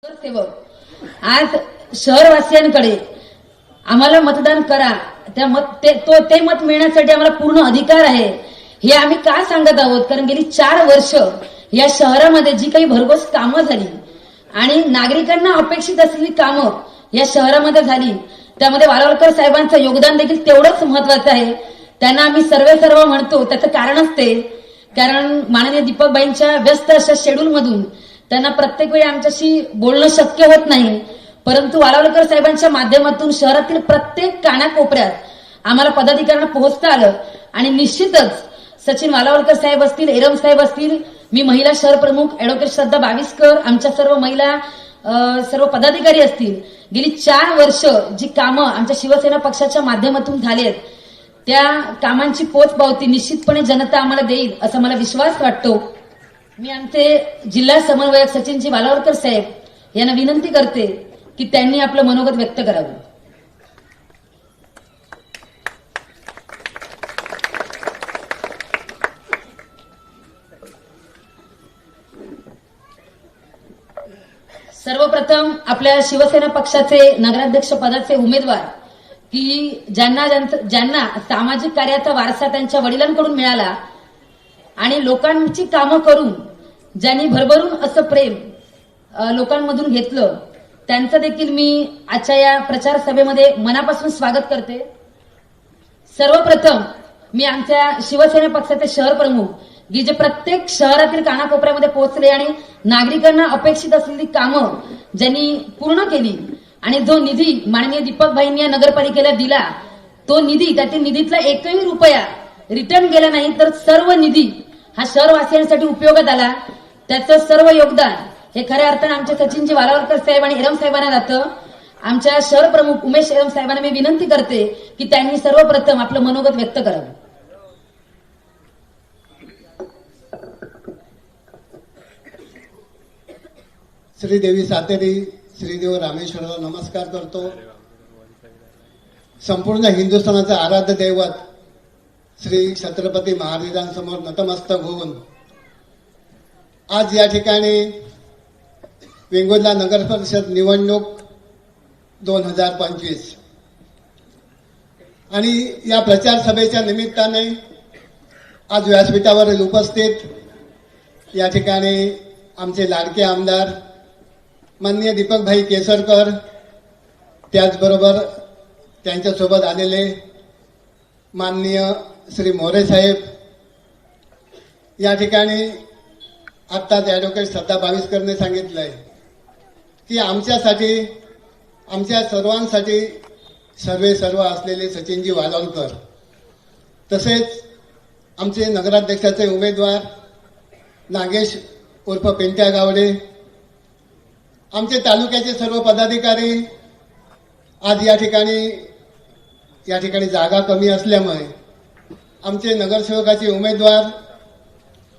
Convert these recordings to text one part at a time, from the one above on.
सेवक आज शहरवासियांकडे आम्हाला मतदान करा ते मत मिळण्यासाठी आम्हाला पूर्ण अधिकार आहे हे आम्ही का सांगत आहोत। कारण गेली 4 वर्ष या शहरामध्ये जी काही भरघोस कामं झाली आणि नागरिकांना अपेक्षित असलेली कामं या शहरामध्ये झाली, त्यामध्ये वालावलकर साहेबांचं योगदान देखील तेवढंच महत्वाचं आहे। त्यांना आम्ही सर्व म्हणतो, त्याचं कारणच ते कारण माननीय दीपकबाईंच्या व्यस्त अशा शेड्यूल मधून त्यांना प्रत्येक वेळी आमच्याशी बोलणं शक्य होत नाही, परंतु वालावलकर साहेबांच्या माध्यमातून शहरातील प्रत्येक कानाकोपऱ्यात आम्हाला पदाधिकाऱ्यांना पोहोचता आलं आणि निश्चितच सचिन वालावलकर साहेब असतील, एरम साहेब असतील, मी महिला शहर प्रमुख ऍडव्होकेट श्रद्धा बाविस्कर, आमच्या सर्व महिला सर्व पदाधिकारी असतील, गेली 4 वर्ष जी कामं आमच्या शिवसेना पक्षाच्या माध्यमातून झालेत त्या कामांची पोचपावती निश्चितपणे जनता आम्हाला देईल असा मला विश्वास वाटतो। मी आमचे जिल्हा समन्वयक सचिनजी वालावलकर साहेब यांना विनंती करते की त्यांनी आपलं मनोगत व्यक्त करावं। सर्वप्रथम आपल्या शिवसेना पक्षाचे नगराध्यक्ष पदाचे उमेदवार की ज्यांना सामाजिक कार्याचा वारसा त्यांच्या वडिलांकडून मिळाला आणि लोकांची कामं करून ज्यांनी भरभरून असं प्रेम लोकांमधून घेतलं, त्यांचं देखील मी आजच्या या प्रचार सभेमध्ये मनापासून स्वागत करते। सर्वप्रथम मी आमच्या शिवसेना पक्षाचे शहर प्रमुख की जे प्रत्येक शहरातील कानाकोपऱ्यामध्ये पोहोचले आणि नागरिकांना अपेक्षित असलेली कामं ज्यांनी पूर्ण केली आणि जो निधी माननीय दीपकभाईंनी या नगरपालिकेला दिला, तो निधी त्यातील निधीतला एकही रुपया रिटर्न गेला नाही, तर सर्व निधी हा शहरवासियांसाठी उपयोगात आला। त्याचं सर्व योगदान हे खऱ्या अर्थाने आमचे सचिनजी वालावलकर साहेब आणि एरम साहेबांना जातं। आमच्या शहर प्रमुख उमेश एरम साहेबांना मी विनंती करते की त्यांनी सर्वप्रथम आपलं मनोगत व्यक्त करावं। श्रीदेवी सातेरी, श्रीदेव रामेश्वराला नमस्कार करतो। संपूर्ण हिंदुस्थानाचं आराध्य दैवत श्री छत्रपती महाराजांसमोर नतमस्तक होऊन आज या ठिकाणी वेंगुर्ला नगर परिषद निवडणूक 2025 आणि या प्रचार सभेच्या निमित्ताने आज व्यासपीठावरील उपस्थित या ठिकाणी आमचे लाडके आमदार माननीय दीपकभाई केसरकर, त्याचबरोबर त्यांच्यासोबत आलेले माननीय श्री मोरे साहेब, या ठिकाणी आत्ताच ऍडव्होकेट श्रद्धा बाविस्करने सांगितलंय की आमच्यासाठी, आमच्या सर्वांसाठी सर्व असलेले सचिनजी वालावलकर, तसेच आमचे नगराध्यक्षाचे उमेदवार नागेश उर्फ पेंट्या गावडे, आमचे तालुक्याचे सर्व पदाधिकारी। आज या ठिकाणी जागा कमी असल्यामुळे आमचे नगरसेवकाचे उमेदवार,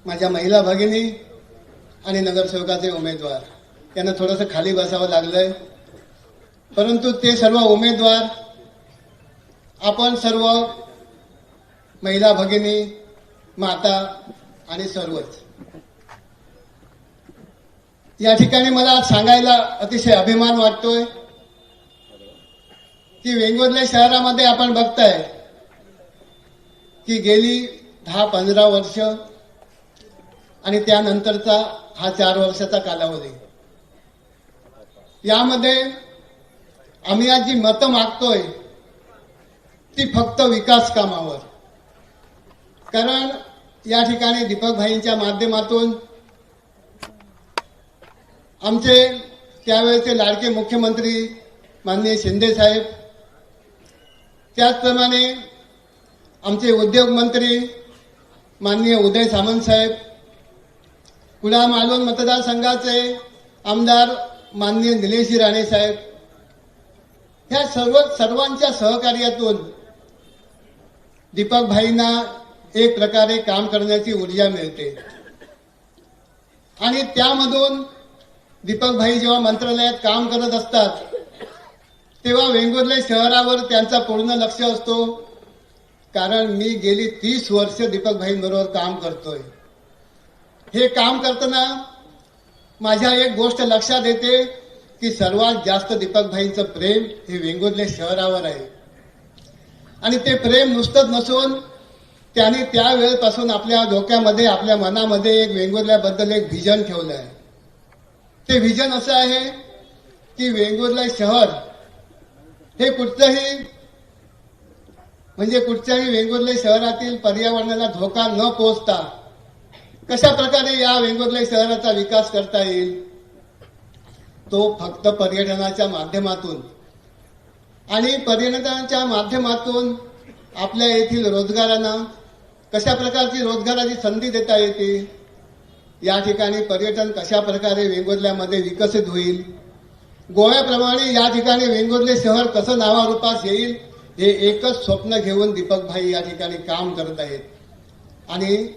माझ्या महिला भगिनी आणि नगरसेवकाचे उमेदवार यांना थोडंसं खाली बसावं लागलंय, परंतु ते सर्व उमेदवार, आपण सर्व महिला भगिनी, माता आणि सर्वच या ठिकाणी मला सांगायला अतिशय अभिमान वाटतोय की वेंगुर्ला शहरामध्ये आपण बघताय की गेली 10-15 वर्ष आणि त्यानंतरचा हा 4 वर्षाचा कालावधी, यामध्ये आम्ही आज जी मतं मागतोय ती फक्त विकास कामावर। कारण या ठिकाणी दीपकभाईंच्या माध्यमातून आमचे त्यावेळेचे लाडके मुख्यमंत्री माननीय शिंदे साहेब, त्याचप्रमाणे आमचे उद्योग मंत्री माननीय उदय सामंत साहेब, कुडाळ मालवण मतदारसंघाचे आमदार माननीय निलेशजी राणे साहेब, ह्या सर्वांच्या सहकार्यातून दीपकभाईंना एक प्रकारे काम करण्याची ऊर्जा मिळते आणि त्यामधून दीपकभाई जेव्हा मंत्रालयात काम करत असतात तेव्हा वेंगुर्ला शहरावर त्यांचा पूर्ण लक्ष असतो। कारण मी गेली 30 वर्ष दीपकभाईंबरोबर काम करतोय। हे काम करताना माझ्या एक गोष्ट लक्षात येते की सर्वात जास्त दीपकभाईंचं प्रेम हे वेंगुर्ले शहरावर आहे. आणि ते प्रेम नुसतंच नसून त्यांनी त्या वेळेपासून आपल्या डोक्यामध्ये आपल्या मनामध्ये एक वेंगुर्ल्याबद्दल एक व्हिजन ठेवलं आहे. ते व्हिजन असं आहे की वेंगुर्ला शहर हे कुठच्याही वेंगुर्ले शहरातील पर्यावरणाला धोका न पोहोचता कशा प्रकारे या वेंगुर्ले शहराचा विकास करता येईल, तो फक्त पर्यटनाच्या माध्यमातून आणि पर्यटनाच्या माध्यमातून आपल्या येथील रोजगारांना कशा प्रकारची रोजगाराची संधी देता येते, या ठिकाणी पर्यटन कशा प्रकारे वेंगुर्ल्यामध्ये विकसित होईल, गोव्याप्रमाणे या ठिकाणी वेंगुर्ले शहर कसं नावारूपास येईल, हे एकच स्वप्न घेऊन दीपकभाई या ठिकाणी काम करत आहेत. आणि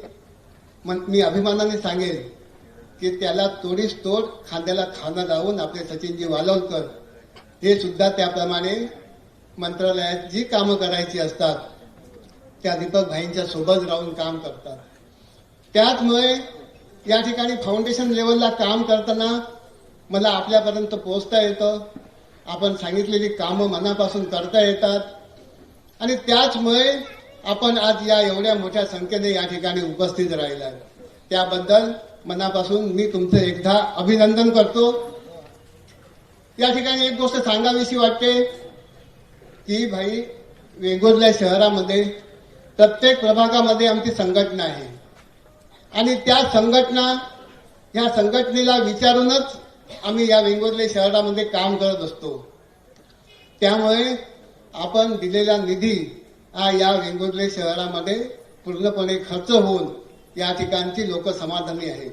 मी अभिमानाने सांगेन की त्याला तोडीस तोड खांद्याला खांदा लावून आपले सचिनजी वालवलकर हे सुद्धा त्याप्रमाणे मंत्रालयात जी कामं करायची असतात त्या दीपकभाईंच्या सोबत राहून काम करतात. त्याचमुळे या ठिकाणी फाउंडेशन लेवलला काम करताना मला आपल्यापर्यंत पोहोचता येतं, आपण सांगितलेली कामं मनापासून करता येतात आणि त्याचमुळे आपण आज या एवढ्या मोठ्या संख्येने या ठिकाणी उपस्थित राहिला. त्याबद्दल मनापासून मी तुमचं एकदा अभिनंदन करतो. या ठिकाणी एक गोष्ट सांगावीशी वाटते की भाई वेंगुर्ला शहरामध्ये प्रत्येक प्रभागामध्ये आमची संघटना आहे आणि त्या संघटनेला विचारूनच आम्ही या वेंगुर्ले शहरामध्ये काम करत असतो. त्यामुळे आपण दिलेला निधी हा या वेंगुर्ले शहरामध्ये पूर्णपणे खर्च होऊन या ठिकाणची लोक समाधानी आहेत.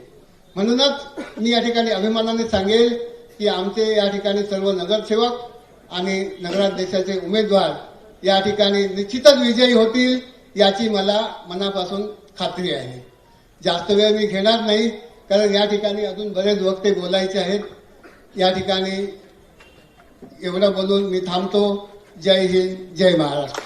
म्हणूनच मी या ठिकाणी अभिमानाने सांगेल की आमचे या ठिकाणी सर्व नगरसेवक आणि नगराध्यक्षाचे उमेदवार या ठिकाणी निश्चितच विजयी होतील याची मला मनापासून खात्री आहे. जास्त वेळ मी घेणार नाही कारण या ठिकाणी अजून बरेच वक्ते बोलायचे आहेत. या ठिकाणी एवढं बोलून मी थांबतो. जय हिंद, जय महाराष्ट्र.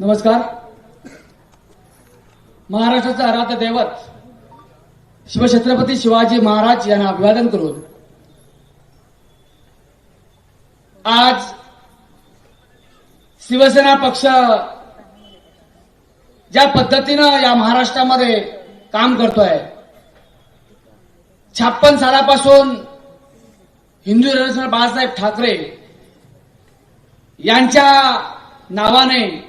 नमस्कार. महाराष्ट्राचा आराध्य दैवत शिवछत्रपती शिवाजी महाराज यांना अभिवादन करून आज शिवसेना पक्ष ज्या पद्धतीनं या महाराष्ट्रामध्ये काम करतोय, 56 सालापासून हिंदू जनरेशन बाळासाहेब ठाकरे यांच्या नावाने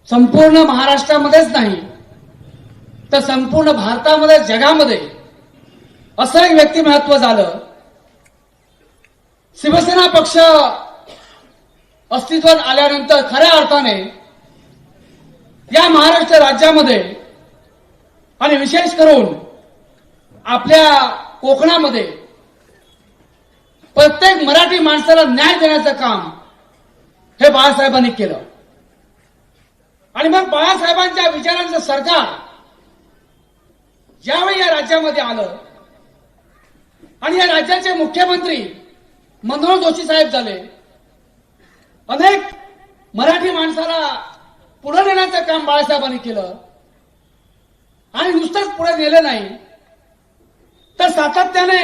संपूर्ण महाराष्ट्रामध्येच नाही तर संपूर्ण भारतामध्ये, जगामध्ये असं एक व्यक्तिमत्व झालं. शिवसेना पक्ष अस्तित्वात आल्यानंतर खऱ्या अर्थाने या महाराष्ट्र राज्यामध्ये आणि विशेष करून आपल्या कोकणामध्ये प्रत्येक मराठी माणसाला न्याय देण्याचं काम हे बाळासाहेबांनी केलं. आणि मग बाळासाहेबांच्या विचारांचं सरकार ज्यावेळी या राज्यामध्ये आलं आणि या राज्याचे मुख्यमंत्री मनोहर जोशी साहेब झाले, अनेक मराठी माणसाला पुढे नेण्याचं काम बाळासाहेबांनी केलं. आणि नुसतंच पुढे नेलं नाही तर सातत्याने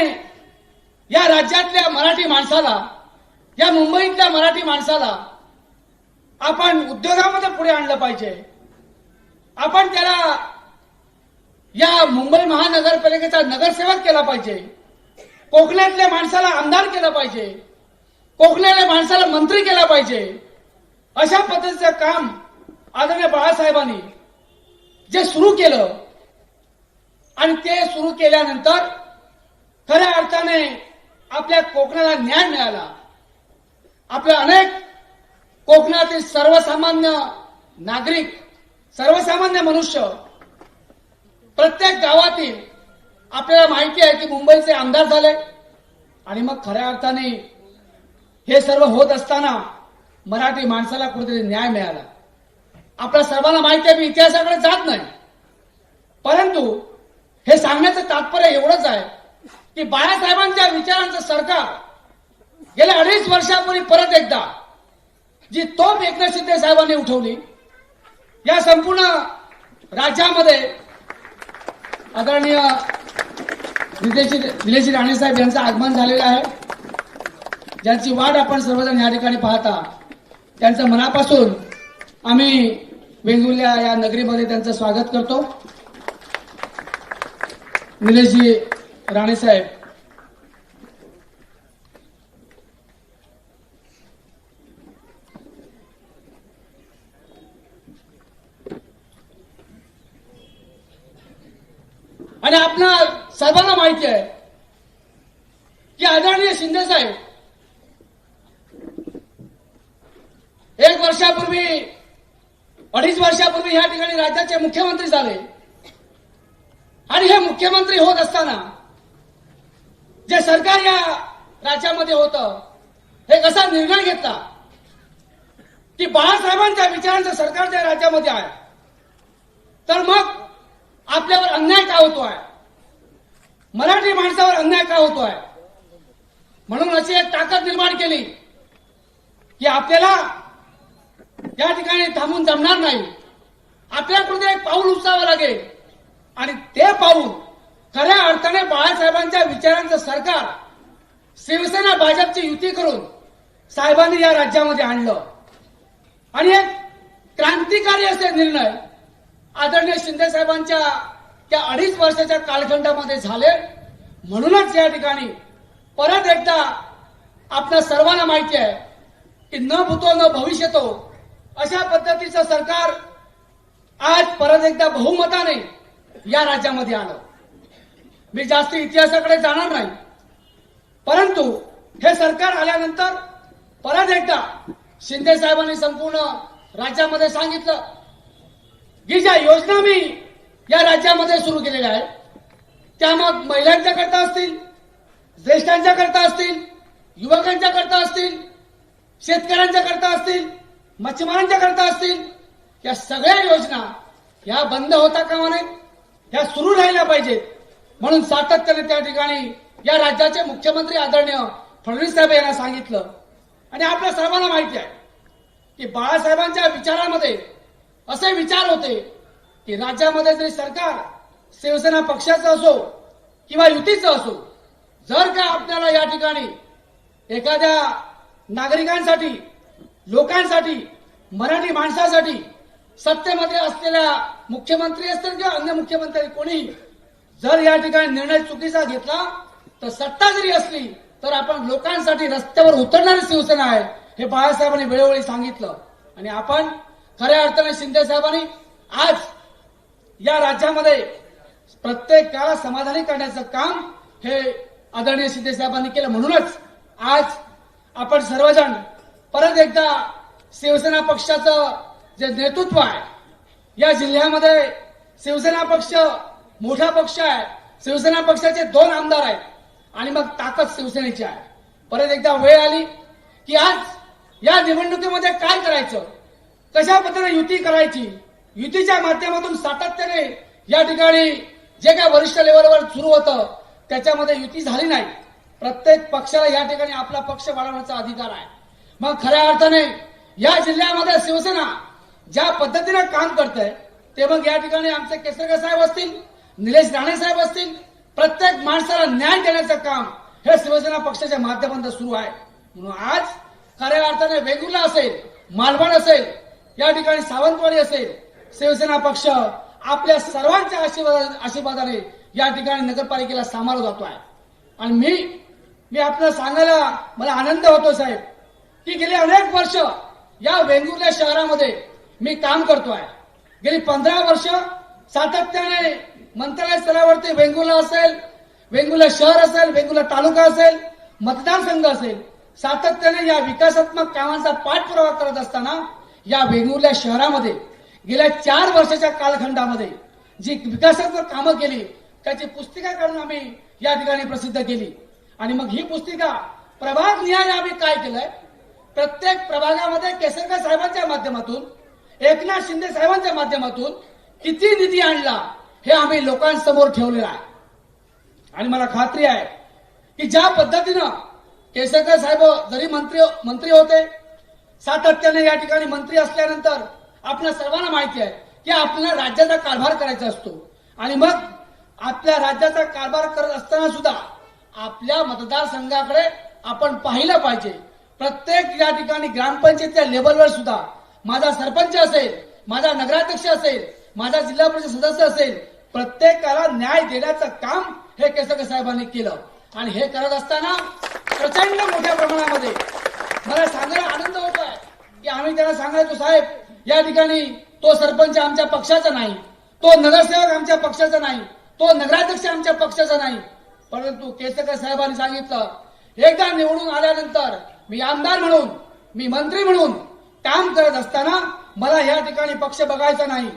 या राज्यातल्या मराठी माणसाला, या मुंबईतल्या मराठी माणसाला आपण उद्योगामध्ये पुढे आणलं पाहिजे. आपण त्याला या मुंबई महानगरपालिकेचा नगरसेवक केला पाहिजे. कोकणातल्या माणसाला आमदार केलं पाहिजे. कोकणातल्या माणसाला मंत्री केला पाहिजे. अशा पद्धतीचं काम आदरणीय बाळासाहेबांनी जे सुरू केलं आणि ते सुरू केल्यानंतर खऱ्या अर्थाने आपल्या कोकणाला न्याय मिळाला. आपल्या अनेक कोकणातील सर्वसामान्य नागरिक, सर्वसामान्य मनुष्य, प्रत्येक गावातील आपल्याला माहिती आहे की मुंबईचे आमदार झाले. आणि मग खऱ्या अर्थाने हे सर्व होत असताना मराठी माणसाला कुठेतरी न्याय मिळाला. आपल्या सर्वांना माहिती आहे, मी इतिहासाकडे जात नाही, परंतु हे सांगण्याचं तात्पर्य एवढंच आहे की बाळासाहेबांच्या विचारांचं सरकार गेल्या 2.5 वर्षापूर्वी परत एकदा जी तोफ एकनाथ शिंदे साहेबांनी उठवली, या संपूर्ण राज्यामध्ये आदरणीय निलेश राणे साहेब यांचं आगमन झालेलं आहे, ज्यांची वाट आपण सर्वजण या ठिकाणी पाहता. त्यांचं मनापासून आम्ही वेंगुर्ल्या या नगरीमध्ये त्यांचं स्वागत करतो. निलेशजी राणे साहेब, आणि आपल्या सर्वांना माहिती आहे की आदरणीय शिंदे साहेब 1 वर्षापूर्वी 2.5 वर्षापूर्वी या ठिकाणी राज्याचे मुख्यमंत्री झाले. आणि हे मुख्यमंत्री होत असताना जे सरकार या राज्यामध्ये होतं, हे कसा निर्णय घेतला की बाळासाहेबांच्या विचारांचं सरकार त्या राज्यामध्ये आहे, तर मग आपल्यावर अन्याय का होतो आहे, मराठी माणसावर अन्याय का होतो आहे. म्हणून अशी एक ताकद निर्माण केली की आपल्याला या ठिकाणी थांबून जमणार नाही, आपल्याकडून एक पाऊल उचलावं लागेल. आणि ते पाऊल खऱ्या अर्थाने बाळासाहेबांच्या विचारांचं सरकार शिवसेना भाजपची युती करून साहेबांनी या राज्यामध्ये आणलं. आणि एक क्रांतिकारी असे निर्णय आदरणीय शिंदे साहेबांच्या त्या 2.5 वर्षाच्या कालखंडामध्ये झाले. म्हणूनच या ठिकाणी परत एकदा आपल्या सर्वांना माहिती आहे की न भूतो न भविष्यतो अशा पद्धतीचं सरकार आज परत एकदा बहुमताने या राज्यामध्ये आलं. मी जास्त इतिहासाकडे जाणार नाही, परंतु हे सरकार आल्यानंतर परत एकदा शिंदे साहेबांनी संपूर्ण राज्यामध्ये सांगितलं की ज्या योजना मी या राज्यामध्ये सुरू केलेल्या आहेत, त्या मग महिलांच्या करता असतील, ज्येष्ठांच्या करता असतील, युवकांच्या करता असतील, शेतकऱ्यांच्या करता असतील, मच्छीमारांच्या करता असतील, या सगळ्या योजना ह्या बंद होता कामा नये, ह्या सुरू राहिल्या पाहिजेत. म्हणून सातत्याने त्या ठिकाणी या राज्याचे मुख्यमंत्री आदरणीय फडणवीस साहेब यांना सांगितलं. आणि आपल्या सर्वांना माहिती आहे की बाळासाहेबांच्या विचारांमध्ये असे विचार होते की राज्यामध्ये जरी सरकार शिवसेना पक्षाचं असो किंवा युतीचं असो, जर का आपल्याला या ठिकाणी एखाद्या नागरिकांसाठी, लोकांसाठी, मराठी माणसासाठी सत्तेमध्ये असलेल्या मुख्यमंत्री असतील किंवा अन्य मुख्यमंत्री कोणी जर या ठिकाणी निर्णय चुकीचा घेतला, तर सत्ता जरी असली तर आपण लोकांसाठी रस्त्यावर उतरणारी शिवसेना आहे, हे बाळासाहेबांनी वेळोवेळी सांगितलं. आणि आपण खऱ्या अर्थाने शिंदे साहेबांनी आज या राज्यामध्ये प्रत्येकाला समाधानी करण्याचं काम हे आदरणीय शिंदे साहेबांनी केलं. म्हणूनच आज आपण सर्वजण परत एकदा शिवसेना पक्षाचं जे नेतृत्व आहे, या जिल्ह्यामध्ये शिवसेना पक्ष मोठा पक्ष आहे, शिवसेना पक्षाचे 2 आमदार आहेत आणि मग ताकद शिवसेनेची आहे. परत एकदा वेळ आली की आज या निवडणुकीमध्ये काय करायचं, कशा पद्धतीने युती करायची, युतीच्या माध्यमातून सातत्याने या ठिकाणी जे काय वरिष्ठ लेवलवर सुरू होतं त्याच्यामध्ये युती झाली नाही. प्रत्येक पक्षाला या ठिकाणी आपला पक्ष वाढवण्याचा अधिकार आहे. मग खऱ्या अर्थाने या जिल्ह्यामध्ये शिवसेना ज्या पद्धतीने काम करते, ते मग या ठिकाणी आमचे केसरकर साहेब असतील, निलेश राणे साहेब असतील, प्रत्येक माणसाला न्याय देण्याचं काम हे शिवसेना पक्षाच्या माध्यमातून सुरू आहे. म्हणून आज खऱ्या अर्थाने वेंगुर्ला असेल, मालवण असेल, या ठिकाणी सावंतवाडी असेल, शिवसेना पक्ष आपल्या सर्वांच्या आशीर्वादाने या ठिकाणी नगरपालिकेला सामावून जातो आहे. आणि मी आपल्याला सांगायला मला आनंद होतो साहेब की गेली अनेक वर्ष या वेंगुर्ला शहरामध्ये मी काम करतोय. गेली 15 वर्ष सातत्याने मंत्रालय स्तरावरती वेंगुर्ला असेल, वेंगुर्ला शहर असेल, वेंगुर्ला तालुका असेल, मतदारसंघ असेल, सातत्याने या विकासात्मक कामांचा पाठपुरावा करत असताना या वेंगुर्ला शहरामध्ये गेल्या 4 वर्षाच्या कालखंडामध्ये जी विकासात्मक कामं केली त्याची पुस्तिका काढून आम्ही या ठिकाणी प्रसिद्ध केली. आणि मग ही पुस्तिका प्रभाग निहाय आम्ही काय केलंय, प्रत्येक प्रभागामध्ये केसरकर साहेबांच्या माध्यमातून, एकनाथ शिंदे साहेबांच्या माध्यमातून किती निधी आणला हे आम्ही लोकांसमोर ठेवलेलं आहे. आणि मला खात्री आहे की ज्या पद्धतीनं केसरकर साहेब जरी मंत्री होते, सातत्याने या ठिकाणी मंत्री असल्यानंतर आपल्या सर्वांना माहिती आहे की आपल्याला राज्याचा कारभार करायचा असतो. आणि मग आपल्या राज्याचा कारभार करत असताना सुद्धा आपल्या मतदारसंघाकडे आपण पाहिलं पाहिजे. प्रत्येक या ठिकाणी ग्रामपंचायतच्या लेवलवर सुद्धा माझा सरपंच असेल, माझा नगराध्यक्ष असेल, माझा जिल्हा परिषद सदस्य असेल, प्रत्येकाला न्याय देण्याचं काम हे केसरकर साहेबांनी केलं. आणि हे करत असताना प्रचंड मोठ्या प्रमाणामध्ये मला सांगायला आनंद होत आहे की आम्ही त्यांना सांगायचो, साहेब या ठिकाणी तो सरपंच आमच्या पक्षाचा नाही, तो नगरसेवक आमच्या पक्षाचा नाही, तो नगराध्यक्ष आमच्या पक्षाचा नाही. परंतु केसरकर साहेबांनी सांगितलं, एकदा निवडून आल्यानंतर मी आमदार म्हणून, मी मंत्री म्हणून काम करत असताना मला या ठिकाणी पक्ष बघायचा नाही.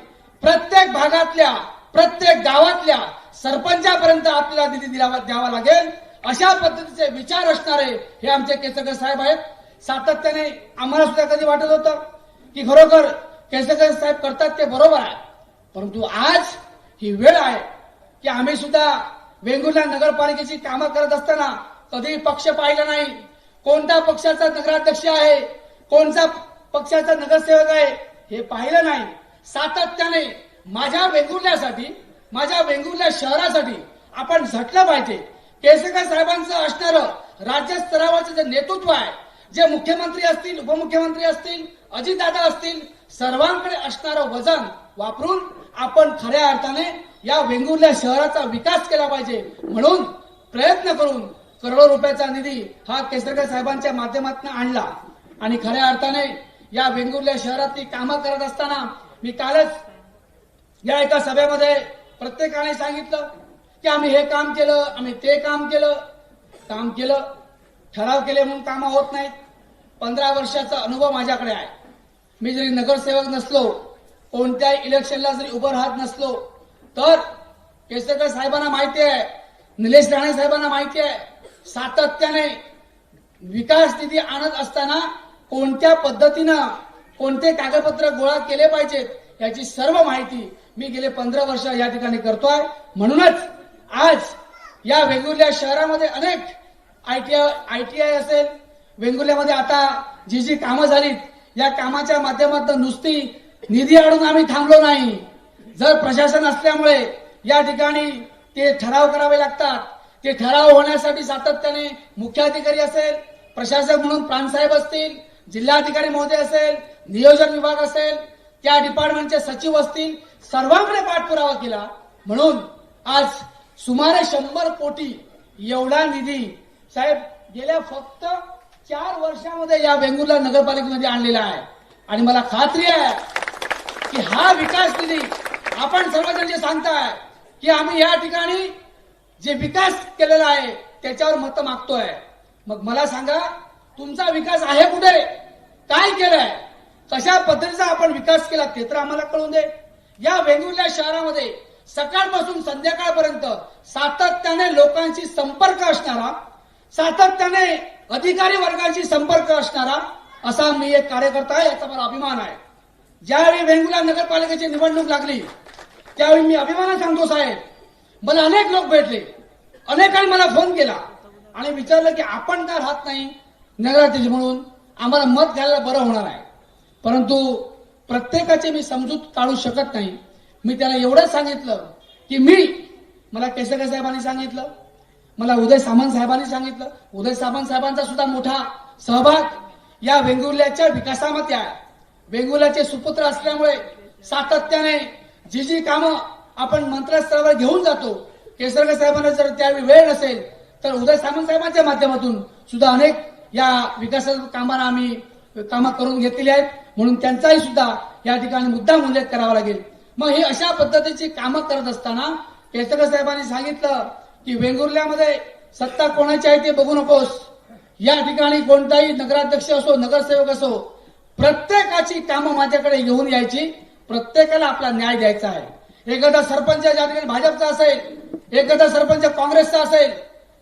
प्रत्येक भागातल्या, प्रत्येक गावातल्या सरपंचापर्यंत आपल्याला निधी द्यावा लागेल, अशा पद्धतीचे विचार असणारे हे आमचे केसरकर साहेब आहेत. सातत्याने आम्हाला सुद्धा कधी वाटत होतं की खरोखर केसरकर साहेब करतात ते बरोबर आहे. परंतु आज ही वेळ आहे की आम्ही सुद्धा वेंगुर्ला नगरपालिकेची कामं करत असताना कधी पक्ष पाहिला नाही. कोणत्या पक्षाचा नगराध्यक्ष आहे, कोणत्या पक्षाचा नगरसेवक आहे हे पाहिलं नाही. सातत्याने माझ्या वेंगुर्ल्यासाठी, माझ्या वेंगुर्ल्या शहरासाठी आपण झटलं पाहिजे. केसरकर साहेबांचं असणारं राज्य स्तरावरचं जे नेतृत्व आहे, जे मुख्यमंत्री असतील, उपमुख्यमंत्री असतील, अजितदादा असतील, सर्वांकडे असणारं वजन वापरून आपण खऱ्या अर्थाने या वेंगुर्ल्या शहराचा विकास केला पाहिजे. म्हणून प्रयत्न करून करोडो रुपयाचा निधी हा केसरकर साहेबांच्या माध्यमातून आणला. आणि खऱ्या अर्थाने या वेंगुर्ल्या शहरातली कामं करत असताना मी कालच या एका सभेमध्ये प्रत्येकाने सांगितलं की आम्ही हे काम केलं, आम्ही ते काम केलं, ठराव केले म्हणून कामं होत नाहीत. 15 वर्षाचा अनुभव माझ्याकडे आहे. मी जरी नगरसेवक नसलो, कोणत्याही इलेक्शनला जरी उभं राहत नसलो, तर केसरकर साहेबांना माहिती आहे, निलेश राणे साहेबांना माहिती आहे, सातत्याने विकास निधी आणत असताना कोणत्या पद्धतीनं कोणते कागदपत्र गोळा केले पाहिजेत याची सर्व माहिती मी गेले 15 वर्ष या ठिकाणी करतोय. म्हणूनच आज या वेंगुर्ल्या शहरामध्ये अनेक आयटीआय असेल, वेंगुर्ल्यामध्ये आता जी कामं झालीत, या कामाच्या माध्यमातून नुसती निधी आणून आम्ही थांबलो नाही. जर प्रशासन असल्यामुळे या ठिकाणी ते ठराव करावे लागतात. ते ठराव होण्यासाठी सातत्याने मुख्याधिकारी असेल, प्रशासक म्हणून प्राणसाहेब असतील, जिल्हाधिकारी महोदय असेल, नियोजन विभाग असेल, त्या डिपार्टमेंटचे सचिव असतील, सर्वांकडे पाठपुरावा केला. म्हणून आज सुमारे 100 कोटी एवढा निधी साहेब गेल्या फक्त 4 वर्षामध्ये या वेंगुर्ला नगरपालिकेमध्ये आणलेला आहे. आणि मला खात्री आहे की हा विकास निधी आपण सर्वजण जे सांगताय की आम्ही या ठिकाणी जे विकास केलेला आहे त्याच्यावर मतं मागतोय, मग मला सांगा तुमचा विकास आहे कुठे, काय केलंय, कशा पद्धतीचा आपण विकास केला ते तर आम्हाला कळून दे. या वेंगुर्ल्या शहरामध्ये सकाळपासून संध्याकाळपर्यंत सातत्याने लोकांशी संपर्क असणारा, सातत्याने अधिकारी वर्गांशी संपर्क असणारा असा मी एक कार्यकर्ता आहे, याचा मला अभिमान आहे. ज्यावेळी वेंगुर्ला नगरपालिकेची निवडणूक लागली त्यावेळी मी अभिमानाने सांगतो साहेब, मला अनेक लोक भेटले, अनेकांनी मला फोन केला आणि विचारलं की आपण का राहत नाही नगराध्यक्ष म्हणून, आम्हाला मत घ्यायला बरं होणार आहे. परंतु प्रत्येकाची मी समजूत काढू शकत नाही. मी त्याला एवढंच सांगितलं की मला केसरकर साहेबांनी सांगितलं, मला उदय सामंत साहेबांनी सांगितलं, उदय सामंत साहेबांचा सुद्धा मोठा सहभाग या वेंगुर्ल्याच्या विकासामध्ये आहे. वेंगुर्ल्याचे सुपुत्र असल्यामुळे सातत्याने जी कामं आपण मंत्रालयावर घेऊन जातो, केसरकर साहेबांना जर त्यावेळी वेळ नसेल तर उदय सामंत साहेबांच्या माध्यमातून सुद्धा अनेक या विकासाच्या कामांना आम्ही कामं करून घेतलेली आहेत. म्हणून त्यांचाही सुद्धा या ठिकाणी मुद्दाम उल्लेख करावा लागेल. मग ही अशा पद्धतीची कामं करत असताना केसरकर साहेबांनी सांगितलं की वेंगुर्ल्यामध्ये सत्ता कोणाची आहे ते बघू नकोस, या ठिकाणी कोणताही नगराध्यक्ष असो, नगरसेवक असो, प्रत्येकाची कामं माझ्याकडे घेऊन यायची, प्रत्येकाला आपला न्याय द्यायचा आहे. एखादा सरपंच ज्या ठिकाणी भाजपचा असेल, एखादा सरपंच काँग्रेसचा असेल,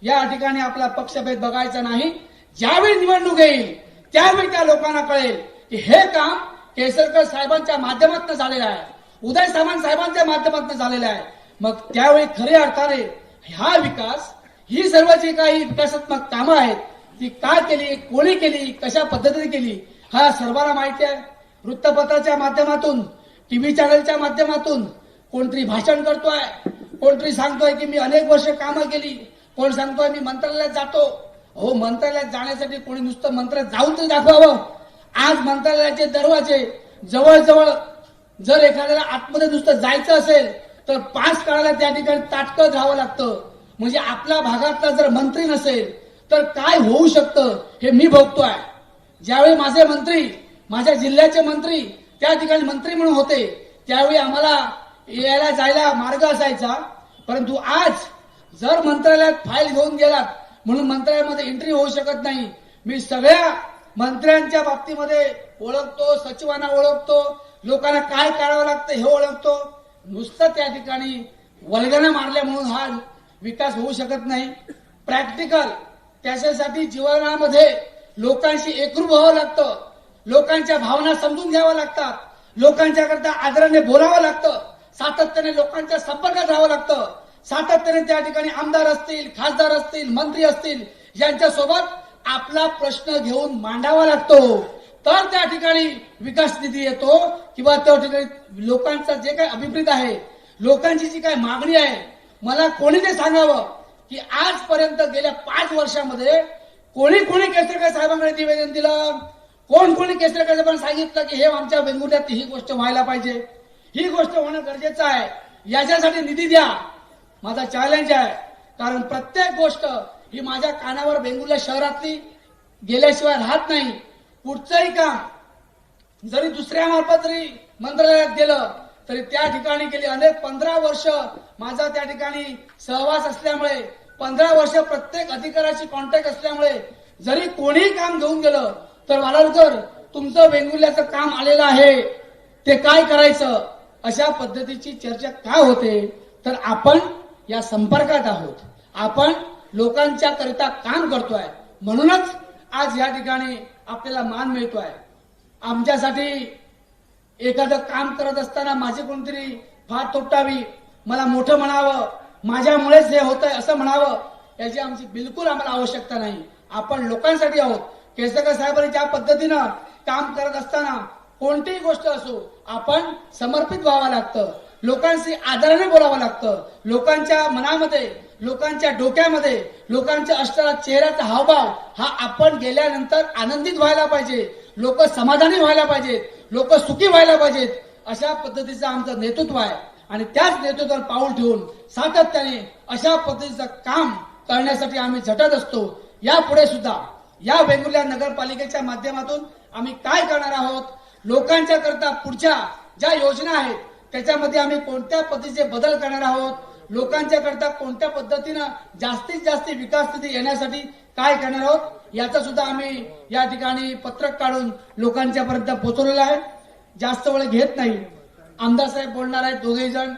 या ठिकाणी आपला पक्षभेद बघायचा नाही. ज्यावेळी निवडणूक येईल त्यावेळी त्या लोकांना कळेल की हे काम केसरकर साहेबांच्या माध्यमातून झालेलं आहे, उदय सामंत साहेबांच्या माध्यमातून झालेलं आहे. मग त्यावेळी खऱ्या अर्थाने हा विकास, ही सर्व जी काही विकासात्मक कामं आहेत ती का केली, कोणी केली, कशा पद्धतीने केली, हा सर्वांना माहिती आहे. वृत्तपत्राच्या माध्यमातून, टीव्ही चॅनलच्या माध्यमातून कोणतरी भाषण करतोय, कोणतरी सांगतोय की मी अनेक वर्ष कामं केली, कोण सांगतोय मी मंत्रालयात जातो. हो, मंत्रालयात जाण्यासाठी कोणी नुसतं मंत्रालयात जाऊन तरी दाखवावं. आज मंत्रालयाचे दरवाजे जवळजवळ, जर एखाद्याला आतमध्ये नुसतं जायचं असेल तर पास काढायला त्या ठिकाणी ताटकळत राहावं लागतं. म्हणजे आपल्या भागातला जर मंत्री नसेल तर काय होऊ शकतं हे मी बघतोय. ज्यावेळी माझे मंत्री, माझ्या जिल्ह्याचे मंत्री त्या ठिकाणी मंत्री म्हणून होते, त्यावेळी आम्हाला यायला जायला मार्ग असायचा. परंतु आज जर मंत्रालयात फाईल घेऊन गेलात म्हणून मंत्रालयामध्ये एंट्री होऊ शकत नाही. मी सगळ्या मंत्र्यांच्या बाबतीमध्ये ओळखतो, सचिवांना ओळखतो, लोकांना काय करावं लागतं हे ओळखतो. नुसतं त्या ठिकाणी वल्गना मारल्या म्हणून हा विकास होऊ शकत नाही. प्रॅक्टिकल, त्याच्यासाठी जीवनामध्ये लोकांशी एकरूप व्हावं लागतं, लोकांच्या भावना समजून घ्याव्या लागतात, लोकांच्या करता आदराने बोलावं लागतं, सातत्याने लोकांच्या संपर्कात राहावं लागतं, सातत्याने त्या ठिकाणी आमदार असतील, खासदार असतील, मंत्री असतील यांच्यासोबत आपला प्रश्न घेऊन मांडावा लागतो. तर त्या ठिकाणी विकास निधी येतो किंवा त्या ठिकाणी लोकांचा जे काही अभिप्रेत आहे, लोकांची जी काही मागणी आहे, मला कोणी ते सांगावं की आजपर्यंत गेल्या 5 वर्षामध्ये कोणी कोणी केसरकर साहेबांकडे निवेदन दिलं, कोण कोणी केसरकर साहेबांना सांगितलं की हे आमच्या वेंगुर्ल्यात ही गोष्ट व्हायला पाहिजे, ही गोष्ट होणं गरजेचं आहे, याच्यासाठी निधी द्या. माझा चॅलेंज आहे. कारण प्रत्येक गोष्ट ही माझ्या कानावर वेंगुर्ला शहरातली गेल्याशिवाय राहत नाही. कुठचंही काम जरी दुसऱ्या मार्फत जरी मंत्रालयात गेलं तरी त्या ठिकाणी गेली अनेक 15 वर्ष माझा त्या ठिकाणी सहवास असल्यामुळे, 15 वर्ष प्रत्येक अधिकाऱ्याची कॉन्टॅक्ट असल्यामुळे जरी कोणीही काम घेऊन गेलं तर वालालकर तुमचं वेंगुर्ल्याचं काम आलेलं आहे, ते काय करायचं, अशा पद्धतीची चर्चा का होते. तर आपण या संपर्कात आहोत, आपण लोकांच्या करिता काम करतोय, म्हणूनच आज या ठिकाणी आपल्याला मान मिळतोय. आमच्यासाठी एखादं काम करत असताना माझी कोणतरी फाट तोटावी, मला मोठं म्हणावं, माझ्यामुळेच हे होतंय असं म्हणावं, याची आमची बिलकुल आम्हाला आवश्यकता नाही. आपण लोकांसाठी आहोत. केसरकर साहेबांनी ज्या पद्धतीनं काम करत असताना कोणतीही गोष्ट असो आपण समर्पित व्हावं लागतं, लोकांशी आदराने बोलावं लागतं, लोकांच्या मनामध्ये, लोकांच्या डोक्यामध्ये, लोकांच्या असणारा चेहऱ्याचा हावभाव हा आपण गेल्यानंतर आनंदित व्हायला पाहिजे, लोक समाधानी व्हायला पाहिजेत, लोक सुखी व्हायला पाहिजेत. अशा पद्धतीचं आमचं नेतृत्व आहे आणि त्याच नेतृत्वावर पाऊल ठेवून सातत्याने अशा पद्धतीचं काम करण्यासाठी आम्ही झटत असतो. यापुढे सुद्धा या वेंगुर्ला नगरपालिकेच्या माध्यमातून आम्ही काय करणार आहोत, लोकांच्या करता पुढच्या ज्या योजना आहेत त्याच्यामध्ये आम्ही कोणत्या पद्धतीचे बदल करणार आहोत, लोकांच्या करता कोणत्या पद्धतीनं जास्तीत जास्त विकास निधी येण्यासाठी काय करणार आहोत, याचा सुद्धा आम्ही या ठिकाणी पत्रक काढून लोकांच्या पर्यंत पोहोचवलेलं आहे. जास्त वेळ घेत नाही. आमदार साहेब बोलणार आहेत, दोघेही जण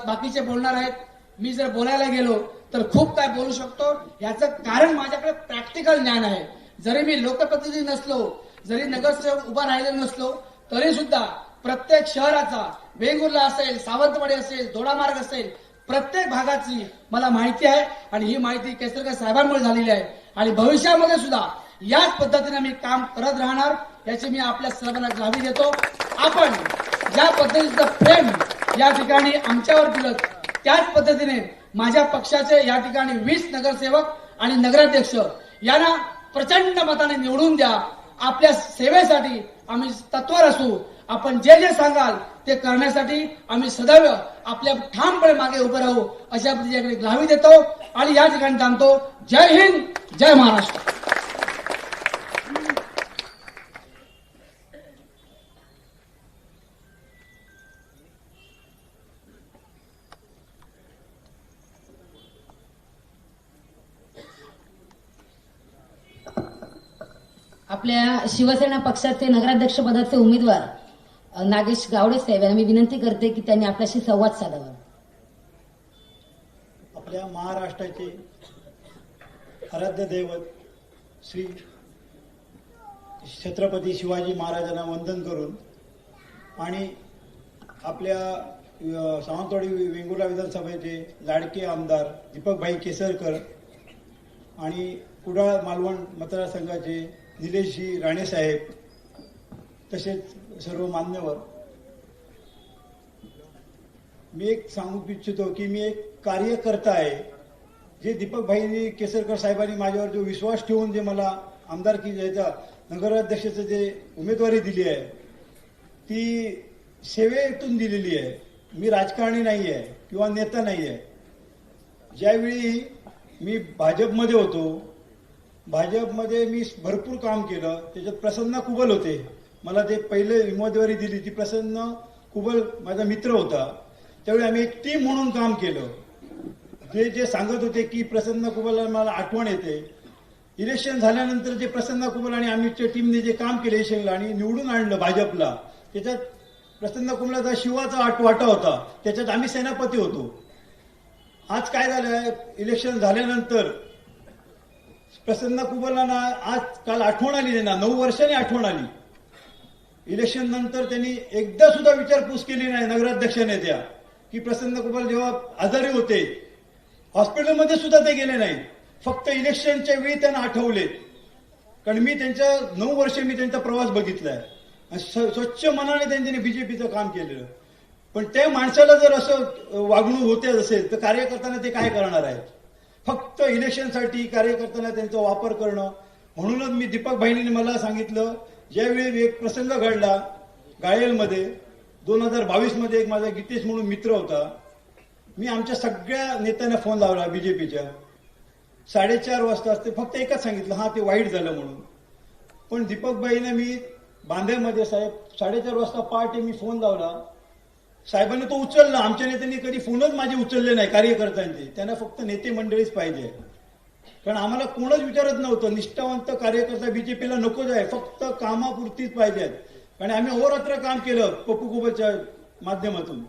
बाकीचे बोलणार आहेत. मी जर बोलायला गेलो तर खूप काय बोलू शकतो. याचं कारण माझ्याकडे प्रॅक्टिकल ज्ञान आहे. जरी मी लोकप्रतिनिधी नसलो, जरी नगरसेवक उभा राहिलो नसलो, तरी सुद्धा प्रत्येक शहराचा, वेंगुर्ला असेल, सावंतवाडी असेल, दोडामार्ग असेल, प्रत्येक भागाची मला माहिती आहे आणि ही माहिती केसरकर साहेबांमुळे झालेली आहे आणि भविष्यामध्ये सुद्धा याच पद्धतीने मी काम करत राहणार, याची मी आपल्या सर्वांना ग्वाही देतो. आपण ज्या पद्धतीचं प्रेम या ठिकाणी आमच्यावर दिलं त्याच पद्धतीने माझ्या पक्षाचे या ठिकाणी 20 नगरसेवक आणि नगराध्यक्ष यांना प्रचंड मताने निवडून द्या. आपल्या सेवेसाठी आम्ही तत्पर असू. आपण जे जे सांगाल ते करण्यासाठी आम्ही सदैव आपल्या ठामपणे मागे उभे राहू, अशा पद्धतीने ग्वाही देतो आणि या ठिकाणी थांबतो. जय हिंद, जय महाराष्ट्र. आपल्या शिवसेना पक्षाचे नगराध्यक्ष पदाचे उमेदवार नागेश गावडे साहेब यांना मी विनंती करते की त्यांनी आपल्याशी संवाद साधावा. आपल्या महाराष्ट्राचे आराध्य दैवत श्री छत्रपती शिवाजी महाराजांना वंदन करून आणि आपल्या सावंतवाडी वेंगुर्ला विधानसभेचे लाडके आमदार दीपकभाई केसरकर आणि कुडाळ मालवण मतदारसंघाचे निलेशजी राणेसाहेब तसेच सर्व मान्यवर, मी एक सांगू इच्छितो की मी एक कार्यकर्ता आहे. जे दीपकभाई केसरकर साहेबांनी माझ्यावर जो विश्वास ठेवून जे मला आमदारकी द्यायचा नगराध्यक्षाचं जे उमेदवारी दिली आहे ती सेवेतून दिलेली आहे. मी राजकारणी नाही आहे किंवा नेता नाही आहे. ज्यावेळी मी भाजपमध्ये होतो, भाजपमध्ये मी भरपूर काम केलं. त्याच्यात प्रसन्न कुबल होते. मला ते पहिले उमेदवारी दिली ती प्रसन्न कुबल माझा मित्र होता. त्यावेळी आम्ही एक टीम म्हणून काम केलं. ते जे सांगत होते की प्रसन्न कुबल मला आठवण येते. इलेक्शन झाल्यानंतर जे प्रसन्न कुबल आणि आमच्या टीमने जे काम केले इलेक्शनला आणि निवडून आणलं भाजपला, त्याच्यात प्रसन्न कुबलाचा शिवाचा वाटा होता. त्याच्यात आम्ही सेनापती होतो. आज काय झालंय, इलेक्शन झाल्यानंतर प्रसन्न कुबलांना आज काल आठवण आली त्यांना, 9 वर्षांनी आठवण आली. इलेक्शन नंतर त्यांनी एकदा सुद्धा विचारपूस केली नाही नगराध्यक्षाने त्या की प्रसन्न कुबल जेव्हा आजारी होते हॉस्पिटलमध्ये सुद्धा ते गेले नाही. फक्त इलेक्शनच्या वेळी त्यांना आठवले. कारण मी त्यांच्या 9 वर्ष मी त्यांचा प्रवास बघितलाय. स्वच्छ मनाने त्यांनी बीजेपीचं काम केलेलं. पण त्या माणसाला जर असं वागणूक होते असेल तर कार्यकर्त्यांना ते काय करणार आहेत. फक्त इलेक्शनसाठी कार्यकर्त्यांना त्यांचा वापर करणं. म्हणूनच मी दीपकभाईंनी मला सांगितलं, ज्यावेळी एक प्रसंग घडला गायलमध्ये 2022 मध्ये, एक माझा गीतेश म्हणून मित्र होता. मी आमच्या सगळ्या नेत्यांना फोन लावला बीजेपीच्या. 4:30 वाजता असते फक्त एकच सांगितलं, हा ते वाईट झालं म्हणून. पण दीपकभाईने मी बांद्यामध्ये साहेब 4:30 वाजता पहाटे मी फोन लावला. साहेबांनी तो उचलला. आमच्या नेत्यांनी कधी फोनच माझे उचलले नाही कार्यकर्त्यांचे. त्यांना फक्त नेते मंडळीच पाहिजे. कारण आम्हाला कोणच विचारत नव्हतं. निष्ठावंत कार्यकर्ता बीजेपीला नकोच आहे, फक्त कामापुरतीच पाहिजेत. आणि आम्ही अहोरात्र काम केलं पप्पू कुबलच्या माध्यमातून.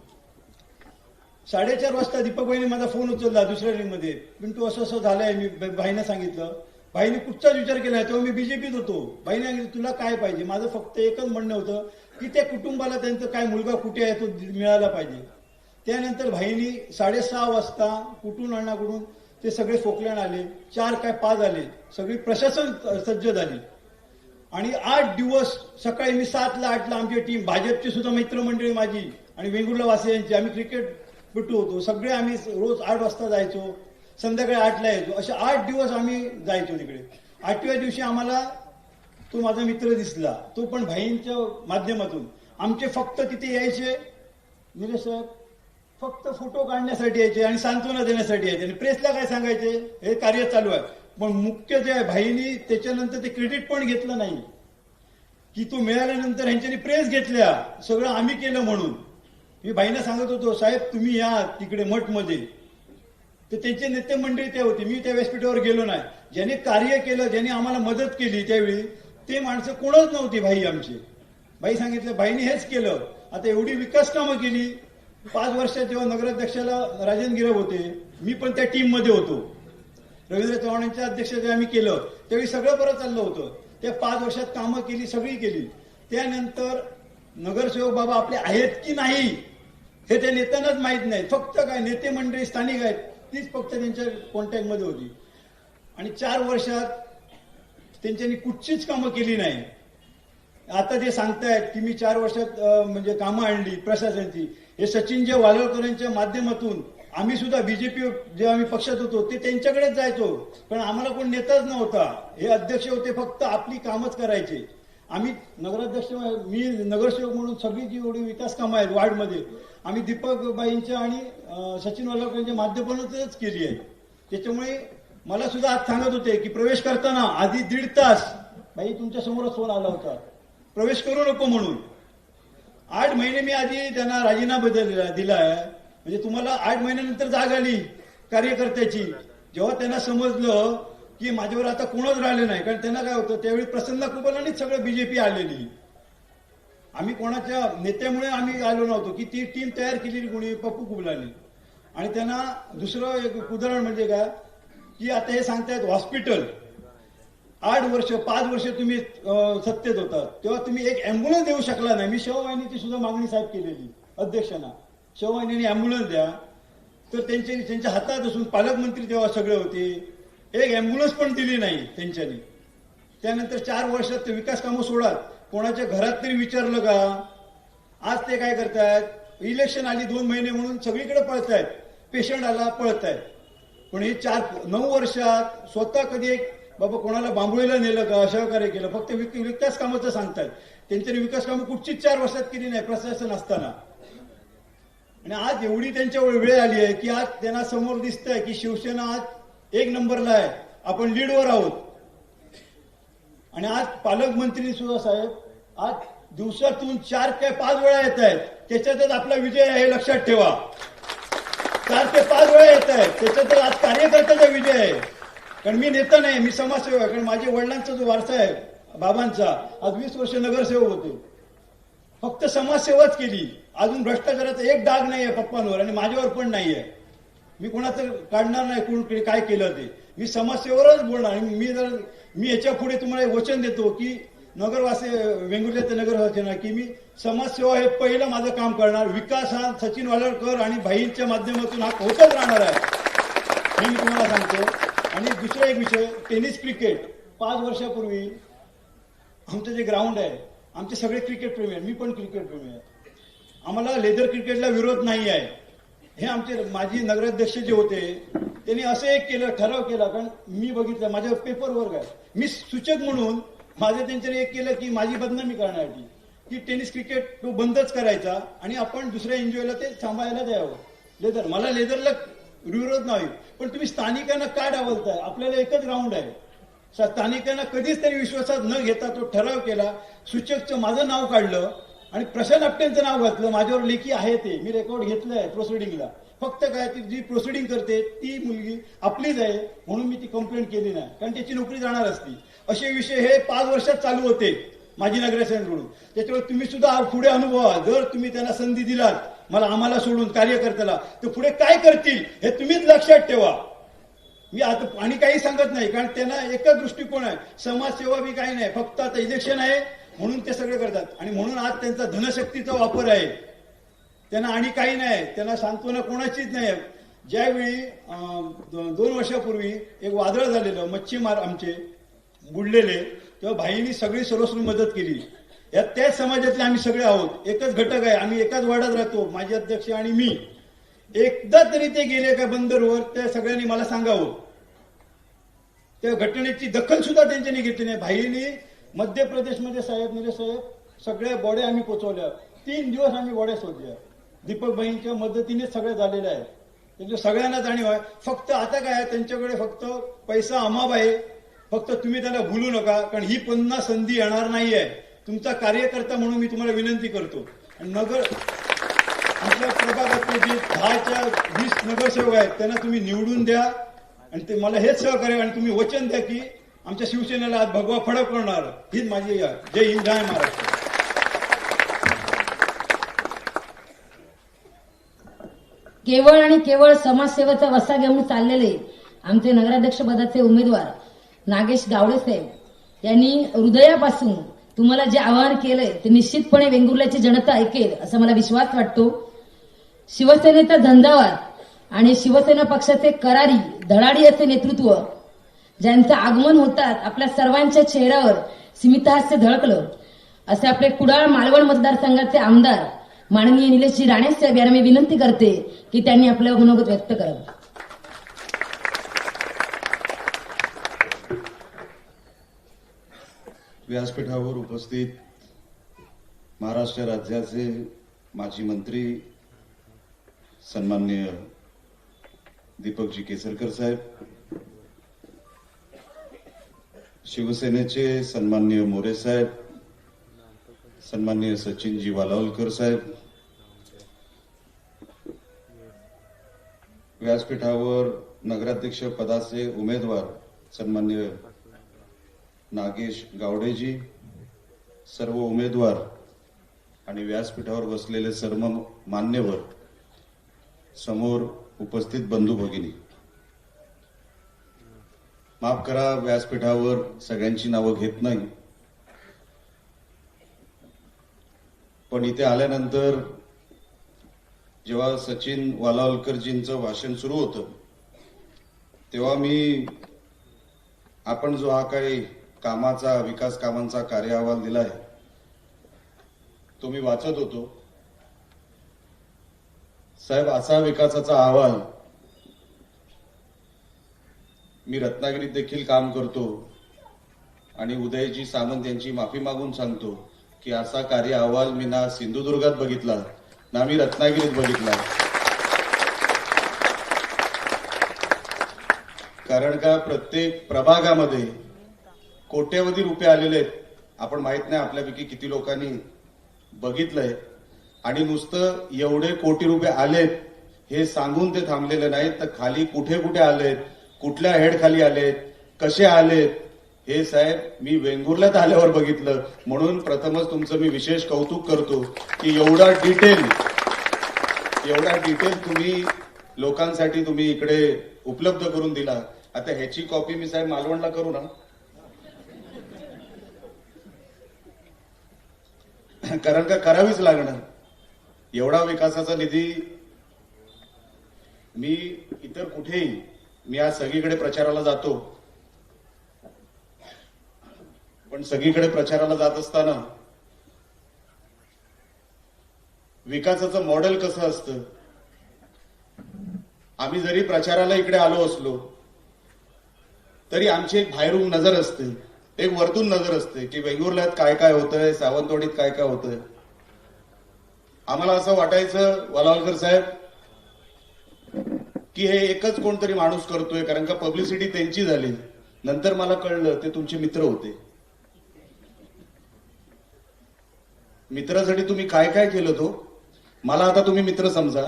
4:30 वाजता दीपकभाईने माझा फोन उचलला दुसऱ्या रिंगमध्ये. पिंटू असं असं झालंय. मी भाईने सांगितलं. भाईने कुठचाच विचार केला. तेव्हा मी बीजेपीत होतो. भाईने सांगितलं तुला काय पाहिजे. माझं फक्त एकच म्हणणं होतं की त्या कुटुंबाला त्यांचं काय मुलगा कुठे आहे तो मिळाला पाहिजे. त्यानंतर भाईनी 6:30 वाजता कुठून आणण्याकडून ते सगळे फोकलॅन आले. 4 काय 5 आले. सगळी प्रशासन सज्ज झाली. आणि 8 दिवस सकाळी मी 7ला 8ला आमची टीम, भाजपची सुद्धा मित्रमंडळी माझी आणि वेंगुर्ला वासियांची, आम्ही क्रिकेटपटू होतो. सगळे आम्ही रोज 8 वाजता जायचो, संध्याकाळी 8ला यायचो. असे 8 दिवस आम्ही जायचो तिकडे. 8व्या दिवशी आम्हाला तो माझा मित्र दिसला. तो पण भाईंच्या माध्यमातून. आमचे फक्त तिथे यायचे निलेश साहेब फक्त फोटो काढण्यासाठी यायचे आणि सांत्वना देण्यासाठी यायचे. आणि प्रेसला काय सांगायचे, हे कार्य चालू आहे. पण मुख्य जे आहे भाईनी त्याच्यानंतर ते क्रेडिट पण घेतलं नाही की तो मिळाल्यानंतर ह्यांच्यानी प्रेस घेतल्या सगळं आम्ही केलं म्हणून. मी भाईंना सांगत होतो, साहेब तुम्ही या तिकडे मठमध्ये. तर त्यांचे नेते मंडळी ते होते. मी त्या व्यासपीठावर गेलो नाही. ज्यांनी कार्य केलं, ज्यांनी आम्हाला मदत केली त्यावेळी ते माणसं कोणच नव्हती भाई आमची. भाई सांगितलं भाईने हेच केलं. आता एवढी विकास कामं केली. 5 वर्षात जेव्हा नगराध्यक्षाला राजेंद्र गिरब होते, मी पण त्या टीम मध्ये होतो. रवींद्र चव्हाणांच्या अध्यक्षतेने आम्ही केलं. त्यावेळी सगळं बरं चाललं होतं. त्या 5 वर्षात कामं केली, सगळी केली. त्यानंतर नगरसेवक बाबा आपले आहेत की नाही हे त्या नेत्यांनाच माहीत नाही. फक्त काय नेते मंडळी स्थानिक आहेत तीच फक्त त्यांच्या कॉन्टॅक्टमध्ये होती. आणि 4 वर्षात त्यांच्यानी कुठचीच कामं केली नाही. आता ते सांगतायत की मी 4 वर्षात म्हणजे कामं आणली प्रशासनाची. हे सचिनजी वालवकरांच्या माध्यमातून आम्ही सुद्धा बीजेपी जेव्हा आम्ही पक्षात होतो ते त्यांच्याकडेच जायचो. पण आम्हाला कोण नेताच नव्हता. हे अध्यक्ष होते, फक्त आपली कामच करायचे. आम्ही नगराध्यक्ष, मी नगरसेवक म्हणून सगळी जी एवढी विकास कामं आहेत वार्डमध्ये आम्ही दीपकबाईंच्या आणि सचिन वालवकरांच्या माध्यमातूनच केली आहे. त्याच्यामुळे मला सुद्धा आज सांगत होते की प्रवेश करताना आधी 1.5 तास बाई तुमच्या समोरच फोन आला होता प्रवेश करू नको म्हणून. 8 महिने मी आधी त्यांना राजीनामा दिला आहे. म्हणजे तुम्हाला 8 महिन्यानंतर जाग आली कार्यकर्त्याची. जेव्हा त्यांना समजलं की माझ्यावर आता कोणच राहिले नाही. कारण त्यांना काय होतं त्यावेळी प्रसन्न कुबलांनीच सगळं बीजेपी आलेली. आम्ही कोणाच्या नेत्यामुळे आम्ही आलो नव्हतो की ती टीम तयार केलेली कोणी पप्पू कुबलांनी. आणि त्यांना दुसरं एक उदाहरण म्हणजे काय की आता हे सांगतायत हॉस्पिटल. 8 वर्ष 5 वर्ष तुम्ही सत्तेत होता, तेव्हा तुम्ही एक अँब्युलन्स देऊ शकला नाही. मी शेववाहिनीची सुद्धा मागणी साहेब केलेली अध्यक्षांना, शेववाहिनीने अँब्युलन्स द्या. तर त्यांच्या हातात असून पालकमंत्री तेव्हा सगळे होते, एक अँब्युलन्स पण दिली नाही त्यांच्यानी. त्यानंतर 4 वर्षात ते विकास कामं सोडा, कोणाच्या घरात तरी विचारलं का? आज ते काय करतायत, इलेक्शन आली 2 महिने म्हणून सगळीकडे पळतायत, पेशंट आला पळतायत. पण हे 9 वर्षात स्वतः कधी एक बाबा कोणाला बांबोळीला नेलं का, अशा कार्य केलं? फक्त विकास कामाचं सांगतायत. त्यांच्यानी विकास कामं कुठचीच 4 वर्षात केली नाही प्रशासन असताना. आणि आज एवढी त्यांच्यावर वेळ आली आहे की आज त्यांना समोर दिसतंय की शिवसेना आज 1 नंबरला आहे, आपण लीडवर आहोत. आणि आज पालकमंत्री सुद्धा साहेब आज दिवसातून 4 ते 5 वेळा येत आहेत, त्याच्यातच आपला विजय आहे हे लक्षात ठेवा. 4 ते 5 वेळा येत आहेत, त्याच्यातच आज कार्यकर्त्याचा विजय आहे. कारण मी नेता नाही, मी समाजसेवक आहे. कारण माझ्या वडिलांचा जो वारसा आहे बाबांचा, आज 20 वर्ष नगरसेवक होते, फक्त समाजसेवाच केली. अजून भ्रष्टाचाराचा एक डाग नाही आहे पप्पांवर आणि माझ्यावर पण नाही आहे. मी कोणाचं काढणार नाही कोण काय केलं ते, मी समाजसेवेवरच बोलणार. आणि मी याच्या पुढे तुम्हाला वचन देतो की नगरवासी वेंगुर्ल्याचे नगरवासींना की मी समाजसेवा हे पहिलं माझं काम करणार. विकास हा सचिन वालरकर आणि भाईंच्या माध्यमातून हा होतच राहणार आहे, हे मी तुम्हाला सांगतो. आणि दुसरा एक विषय, टेनिस क्रिकेट. 5 वर्षापूर्वी आमचं जे ग्राउंड आहे, आमचे सगळे क्रिकेट प्रेमी आहेत, मी पण क्रिकेट प्रेमी आहे. आम्हाला लेदर क्रिकेटला विरोध नाही आहे. हे आमचे माजी नगराध्यक्ष जे होते त्यांनी असं एक केलं, ठराव केला. कारण मी बघितलं, माझ्या पेपर वर्क आहे, मी सूचक म्हणून माझं त्यांच्याने एक केलं की माझी बदनामी करण्यासाठी की टेनिस क्रिकेट तो बंदच करायचा आणि आपण दुसऱ्या एन्जॉयला ते सांभाळायला द्यावं. लेदर, मला लेदरला विरोध नाही, पण तुम्ही स्थानिकांना काय डावलताय? आपल्याला एकच ग्राउंड आहे. स्थानिकांना कधीच तरी विश्वासात न घेता तो ठराव केला. सूचकचं माझं नाव काढलं आणि प्रशांत आपटेंचं नाव घातलं. माझ्यावर लेखी आहे ते, मी रेकॉर्ड घेतलंय प्रोसिडिंगला. फक्त काय, ती जी प्रोसिडिंग करते ती मुलगी आपलीच आहे म्हणून मी ती कंप्लेंट केली नाही, कारण त्याची नोकरी जाणार असती. असे विषय हे 5 वर्षात चालू होते माजी नगराध्यक्षांकडून. त्याच्यामुळे तुम्ही सुद्धा पुढे अनुभवा. जर तुम्ही त्यांना संधी दिलात आम्हाला सोडून कार्यकर्त्याला, तर पुढे काय करतील हे तुम्हीच लक्षात ठेवा. मी आता आणि काही सांगत नाही, कारण त्यांना एकच दृष्टिकोन आहे, समाजसेवा बी काही नाही, फक्त आता इलेक्शन आहे म्हणून ते सगळे करतात. आणि म्हणून आज त्यांचा धनशक्तीचा वापर आहे त्यांना, आणि काही नाही. त्यांना सांत्वना कोणाचीच नाही. ज्यावेळी 2 वर्षापूर्वी एक वादळ झालेलं, मच्छीमार आमचे बुडलेले, तेव्हा भाईंनी सगळी सर्वस्वी मदत केली. यात त्याच समाजातले आम्ही सगळे आहोत, एकच घटक आहे, आम्ही एकाच वाड्यात राहतो, माझे अध्यक्ष आणि मी. एकदा तरी ते गेले का बंदरवर, त्या सगळ्यांनी मला सांगावं. त्या घटनेची दखल सुद्धा त्यांच्यानी घेतली नाही. भाईंनी मध्य प्रदेशमध्ये साहेब निरे साहेब सगळ्या बॉड्या आम्ही पोचवल्या. 3 दिवस आम्ही बॉड्या शोधल्या. दीपक भाईंच्या मदतीने सगळे झालेलं आहे. त्यांच्या सगळ्यांना जाणीव आहे. फक्त आता काय, त्यांच्याकडे फक्त पैसा अमाप आहे. फक्त तुम्ही त्यांना भूलू नका, कारण ही पुन्हा संधी येणार नाही आहे. तुमचा कार्यकर्ता म्हणून मी तुम्हाला विनंती करतो. आणि आमच्या प्रभागातले जे 10च्या 20 नगरसेवक आहेत त्यांना तुम्ही निवडून द्या आणि ते मला हेच सहकार्य, आणि तुम्ही वचन द्या की आमच्या शिवसेनेला आज भगवा फडक करणार. हीच माझी जय हिंद, जय महाराष्ट्र. केवळ आणि केवळ समाजसेवेचा वसा घेऊन चाललेले आमचे नगराध्यक्ष पदाचे उमेदवार नागेश गावडे साहेब यांनी हृदयापासून तुम्हाला जे आवाहन केलंय ते निश्चितपणे वेंगुर्ल्याची जनता ऐकेल असा मला विश्वास वाटतो. शिवसेनेचा झंझावात आणि शिवसेना पक्षाचे करारी धडाडी असे नेतृत्व ज्यांचं आगमन होतात आपल्या सर्वांच्या चेहऱ्यावर स्मितहास्य झळकलं असे आपले कुडाळ मालवण मतदारसंघाचे आमदार माननीय निलेशजी राणे साहेब यांना मी विनंती करते की त्यांनी आपलं मनोगत व्यक्त करावं. व्यासपीठावर उपस्थित महाराष्ट्र राज्याचे माजी मंत्री सन्माननीय दीपकजी केसरकर साहेब, शिवसेनेचे सन्माननीय मोरे साहेब, सन्माननीय सचिनजी वालावलकर साहेब, व्यासपीठावर नगराध्यक्ष पदाचे उमेदवार सन्माननीय नागेश गावडेजी, सर्व उमेदवार आणि व्यासपीठावर बसलेले सर्व मान्यवर, समोर उपस्थित बंधू भगिनी, माफ करा, व्यासपीठावर सगळ्यांची नावं घेत नाही, पण इथे आल्यानंतर जेव्हा सचिन वालावलकरजींचं भाषण सुरू होतं तेव्हा मी आपण जो हा काही कामाचा, विकास कामांचा कार्य अहवाल दिलाय तो मी वाचत होतो. साहेब, असा विकासाचा अहवाल मी रत्नागिरीत देखील काम करतो आणि उदयजी सामंत यांची माफी मागून सांगतो की असा कार्य अहवाल मी ना सिंधुदुर्गात बघितला ना मी रत्नागिरीत बघितला. कारण का प्रत्येक प्रभागामध्ये कोट्यवधी रुपये आलेले आहेत. आपण माहित नाही आपल्यापैकी किती लोकांनी बघितलंय. आणि नुसतं एवढे कोटी रुपये आलेत हे सांगून ते थांबलेले नाहीत, तर खाली कुठे कुठे आलेत, कुठल्या हेड खाली आलेत, कसे आलेत, हे साहेब मी वेंगुर्ल्यात आल्यावर बघितलं. म्हणून प्रथमच तुमचं मी विशेष कौतुक करतो की एवढा डिटेल तुम्ही लोकांसाठी तुम्ही इकडे उपलब्ध करून दिला. आता ह्याची कॉपी मी साहेब मालवणला करू ना, कारण का करावीच लागणार. एवढा विकासाचा निधी मी इतर कुठेही, मी आज सगळीकडे प्रचाराला जातो, पण सगळीकडे प्रचाराला जात असताना विकासाचं मॉडेल कसं असतं, आम्ही जरी प्रचाराला इकडे आलो असलो तरी आमची एक बाहेरून नजर असते, एक वरतून नजर असते की वेंगुर्ल्यात काय काय होतंय, सावंतवाडीत काय काय होतंय. आम्हाला असं वाटायचं वालावलकर साहेब की हे एकच कोणतरी माणूस करतोय, कारण का पब्लिसिटी त्यांची झाली. नंतर मला कळलं ते तुमचे मित्र होते. मित्रासाठी तुम्ही काय काय केलं तो मला आता तुम्ही मित्र समजा.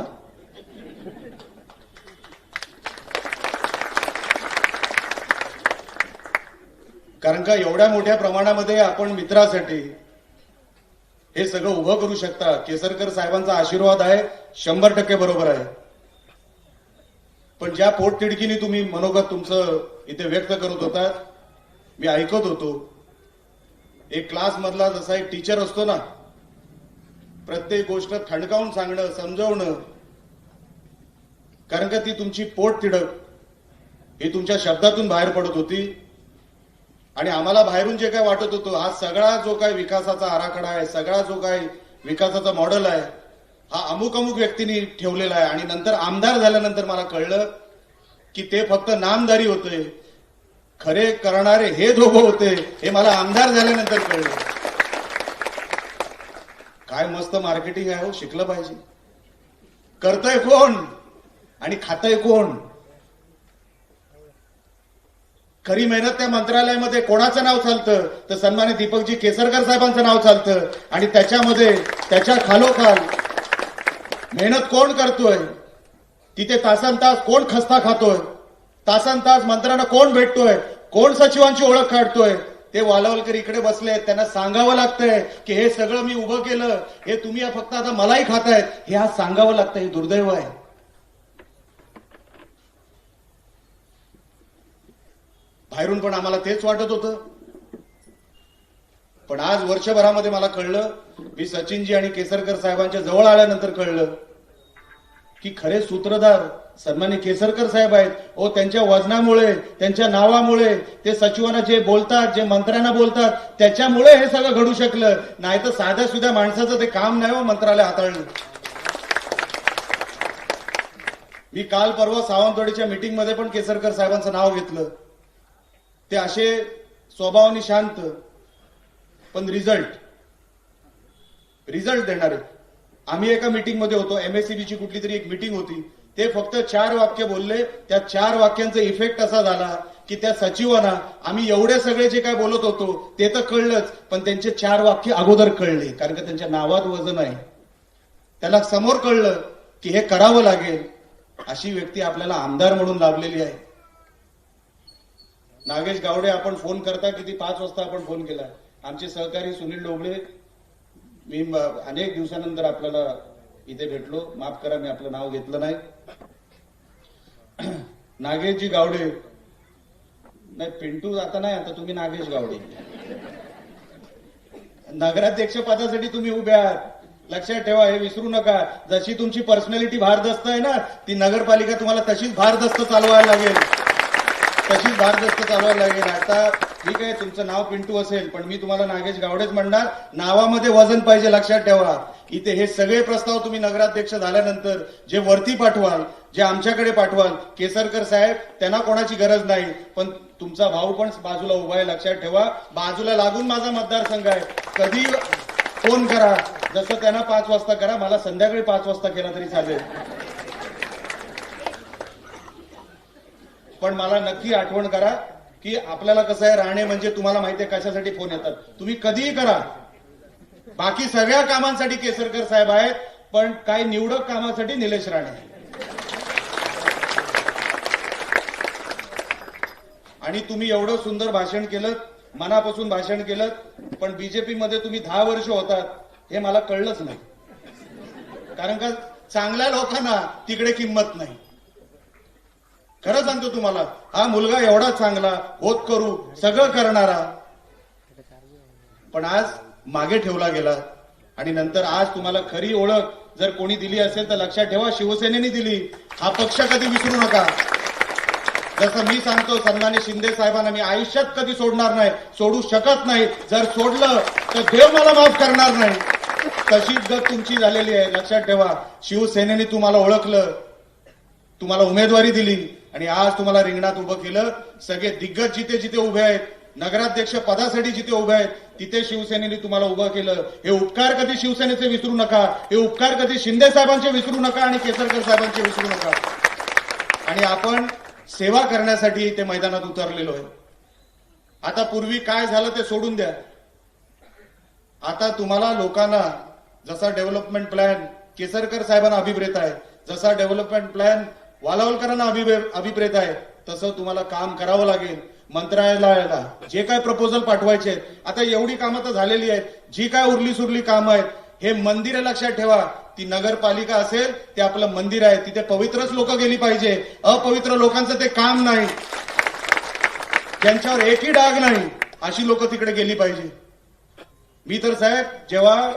कारण का एवढ्या मोठ्या प्रमाणामध्ये आपण मित्रासाठी हे सगळं उभं करू शकता. केसरकर साहेबांचा आशीर्वाद आहे, 100% बरोबर आहे. पण ज्या पोटतिडकीने तुम्ही मनोगत तुमचं इथे व्यक्त करत होता, मी ऐकत होतो. एक क्लास मधला जसा एक टीचर असतो ना, प्रत्येक गोष्ट थंडकावून सांगणं, समजवणं, कारण का ती तुमची पोटतिडक ही तुमच्या शब्दातून बाहेर पडत होती. आणि आम्हाला बाहेरून जे काय वाटत होतं, हा सगळा जो काय विकासाचा आराखडा आहे, सगळा जो काय विकासाचा मॉडेल आहे, हा अमुक अमुक व्यक्तींनी ठेवलेला आहे. आणि नंतर आमदार झाल्यानंतर मला कळलं की ते फक्त नामदारी होते, खरे करणारे हे दोघं होते. हे मला आमदार झाल्यानंतर कळलं. काय मस्त मार्केटिंग आहे हो, शिकलं पाहिजे. करतय कोण आणि खातय कोण, खरी मेहनत त्या मंत्रालयामध्ये कोणाचं नाव चालतं, तर सन्मान्य दीपकजी केसरकर साहेबांचं नाव चालतं. आणि त्याच्यामध्ये त्याच्या खालोखाल मेहनत कोण करतोय, तिथे तासनतास कोण खस्ता खातोय, तासनतास मंत्र्यांना कोण भेटतोय, कोण सचिवांची ओळख काढतोय, ते वालावलकर इकडे बसले. त्यांना सांगावं लागतंय की हे सगळं मी उभं केलं, हे तुम्ही फक्त आता मलाही खातायत, हे आज सांगावं लागतं. हे दुर्दैव आहे. बाहेरून पण आम्हाला तेच वाटत होतं, पण आज वर्षभरामध्ये मला कळलं, मी सचिनजी आणि केसरकर साहेबांच्या जवळ आल्यानंतर कळलं की खरे सूत्रधार सन्मान्य केसरकर साहेब आहेत. त्यांच्या वजनामुळे, त्यांच्या नावामुळे, ते सचिवांना जे बोलतात, जे मंत्र्यांना बोलतात, त्याच्यामुळे हे सगळं घडू शकलं. नाही तर साध्या सुद्धा माणसाचं ते काम नाही हो मंत्रालय हाताळणं. मी काल परवा सावंतवाडीच्या मीटिंगमध्ये पण केसरकर साहेबांचं नाव घेतलं. ते असे स्वभावाने शांत, पण रिझल्ट देणारे. आम्ही एका मीटिंगमध्ये होतो, एमएससीबीची कुठली तरी एक मीटिंग होती. ते फक्त 4 वाक्य बोलले. त्या 4 वाक्यांचा इफेक्ट असा झाला की त्या सचिवांना आम्ही एवढे सगळे जे काय बोलत होतो ते तर कळलंच, पण त्यांचे 4 वाक्य अगोदर कळले, कारण का त्यांच्या नावात वजन आहे. त्याला समोर कळलं की हे करावं लागेल. अशी व्यक्ती आपल्याला आमदार म्हणून लाभलेली आहे. नागेश गावडे, आपण फोन करता किती, 5 वाजता आपण फोन केला. आमचे सहकारी सुनील डोबळे, मी अनेक दिवसानंतर आपल्याला इथे भेटलो. माफ करा मी आपलं नाव घेतलं नाही. नागेशजी गावडे नाही, पिंटू आता नाही, आता तुम्ही नागेश गावडे. नगराध्यक्ष पदासाठी तुम्ही उभे आहात, लक्षात ठेवा, हे विसरू नका. जशी तुमची पर्सनॅलिटी भारदस्त आहे ना, ती नगरपालिका तुम्हाला तशीच भारदस्त चालवायला लागेल, तशीच भारदस्त चालवायला लागेल. आता ठीक आहे, तुमचं नाव पिंटू असेल, पण मी तुम्हाला नागेश गावडेच म्हणणार. नावामध्ये वजन पाहिजे, लक्षात ठेवा. इथे हे सगळे प्रस्ताव तुम्ही नगराध्यक्ष झाल्यानंतर जे वरती पाठवाल, जे आमच्याकडे पाठवाल, केसरकर साहेब त्यांना कोणाची गरज नाही, पण तुमचा भाऊ पण बाजूला उभा आहे, लक्षात ठेवा. बाजूला लागून माझा मतदारसंघ आहे. कधी फोन करा, जसं त्यांना 5 वाजता करा, मला संध्याकाळी 5 वाजता केला तरी चालेल. पण मला नक्की आठवण करा की आपल्याला कसं आहे, राणे म्हणजे तुम्हाला माहिती आहे कशासाठी फोन येतात. तुम्ही कधीही करा. बाकी सगळ्या कामांसाठी केसरकर साहेब आहेत, पण काही निवडक कामासाठी निलेश राणे. आणि तुम्ही एवढं सुंदर भाषण केलं, मनापासून भाषण केलं, पण बीजेपी मध्ये तुम्ही 10 वर्ष होतात हे मला कळलंच नाही. कारण का चांगल्या लोकांना तिकडे किंमत नाही. खरं सांगतो तुम्हाला, हा मुलगा एवढा चांगला, होत करू सगळं करणारा, पण आज मागे ठेवला गेला. आणि नंतर आज तुम्हाला खरी ओळख जर कोणी दिली असेल तर लक्षात ठेवा, शिवसेनेने दिली. हा पक्ष कधी विसरू नका. जसं मी सांगतो सन्माननीय शिंदे साहेबांना, मी आयुष्यात कधी सोडणार नाही, सोडू शकत नाही. जर सोडलं तर देव मला माफ करणार नाही. तशीच गत तुमची झालेली आहे, लक्षात ठेवा. शिवसेनेने तुम्हाला ओळखलं, तुम्हाला उमेदवारी दिली, आणि आज तुम्हाला रिंगणात उभं केलं. सगळे दिग्गज जिथे जिथे उभे आहेत, नगराध्यक्ष पदासाठी जिथे उभे आहेत, तिथे शिवसेनेने तुम्हाला उभं केलं. हे उपकार कधी शिवसेनेचे विसरू नका. हे उपकार कधी शिंदे साहेबांचे विसरू नका आणि केसरकर साहेबांचे विसरू नका. आणि आपण सेवा करण्यासाठी ते मैदानात उतरलेलो आहे. आता पूर्वी काय झालं ते सोडून द्या. आता तुम्हाला लोकांना जसा डेव्हलपमेंट प्लॅन केसरकर साहेबांना अभिप्रेत आहे, जसा डेव्हलपमेंट प्लॅन वालावलकरांना अभिप्रेत आहे, तसं तुम्हाला काम करावं लागेल. मंत्रालयाला जे काय प्रपोजल पाठवायचे आहेत, आता एवढी कामं तर झालेली आहेत, जी काय उरली सुरली कामं आहेत, हे मंदिर लक्षात ठेवा. ती नगरपालिका असेल ते आपलं मंदिर आहे, तिथे पवित्रच लोक गेली पाहिजे. अपवित्र लोकांचं ते काम नाही, ज्यांच्यावर एकही डाग नाही अशी लोक तिकडे गेली पाहिजे. मी तर साहेब, जेव्हा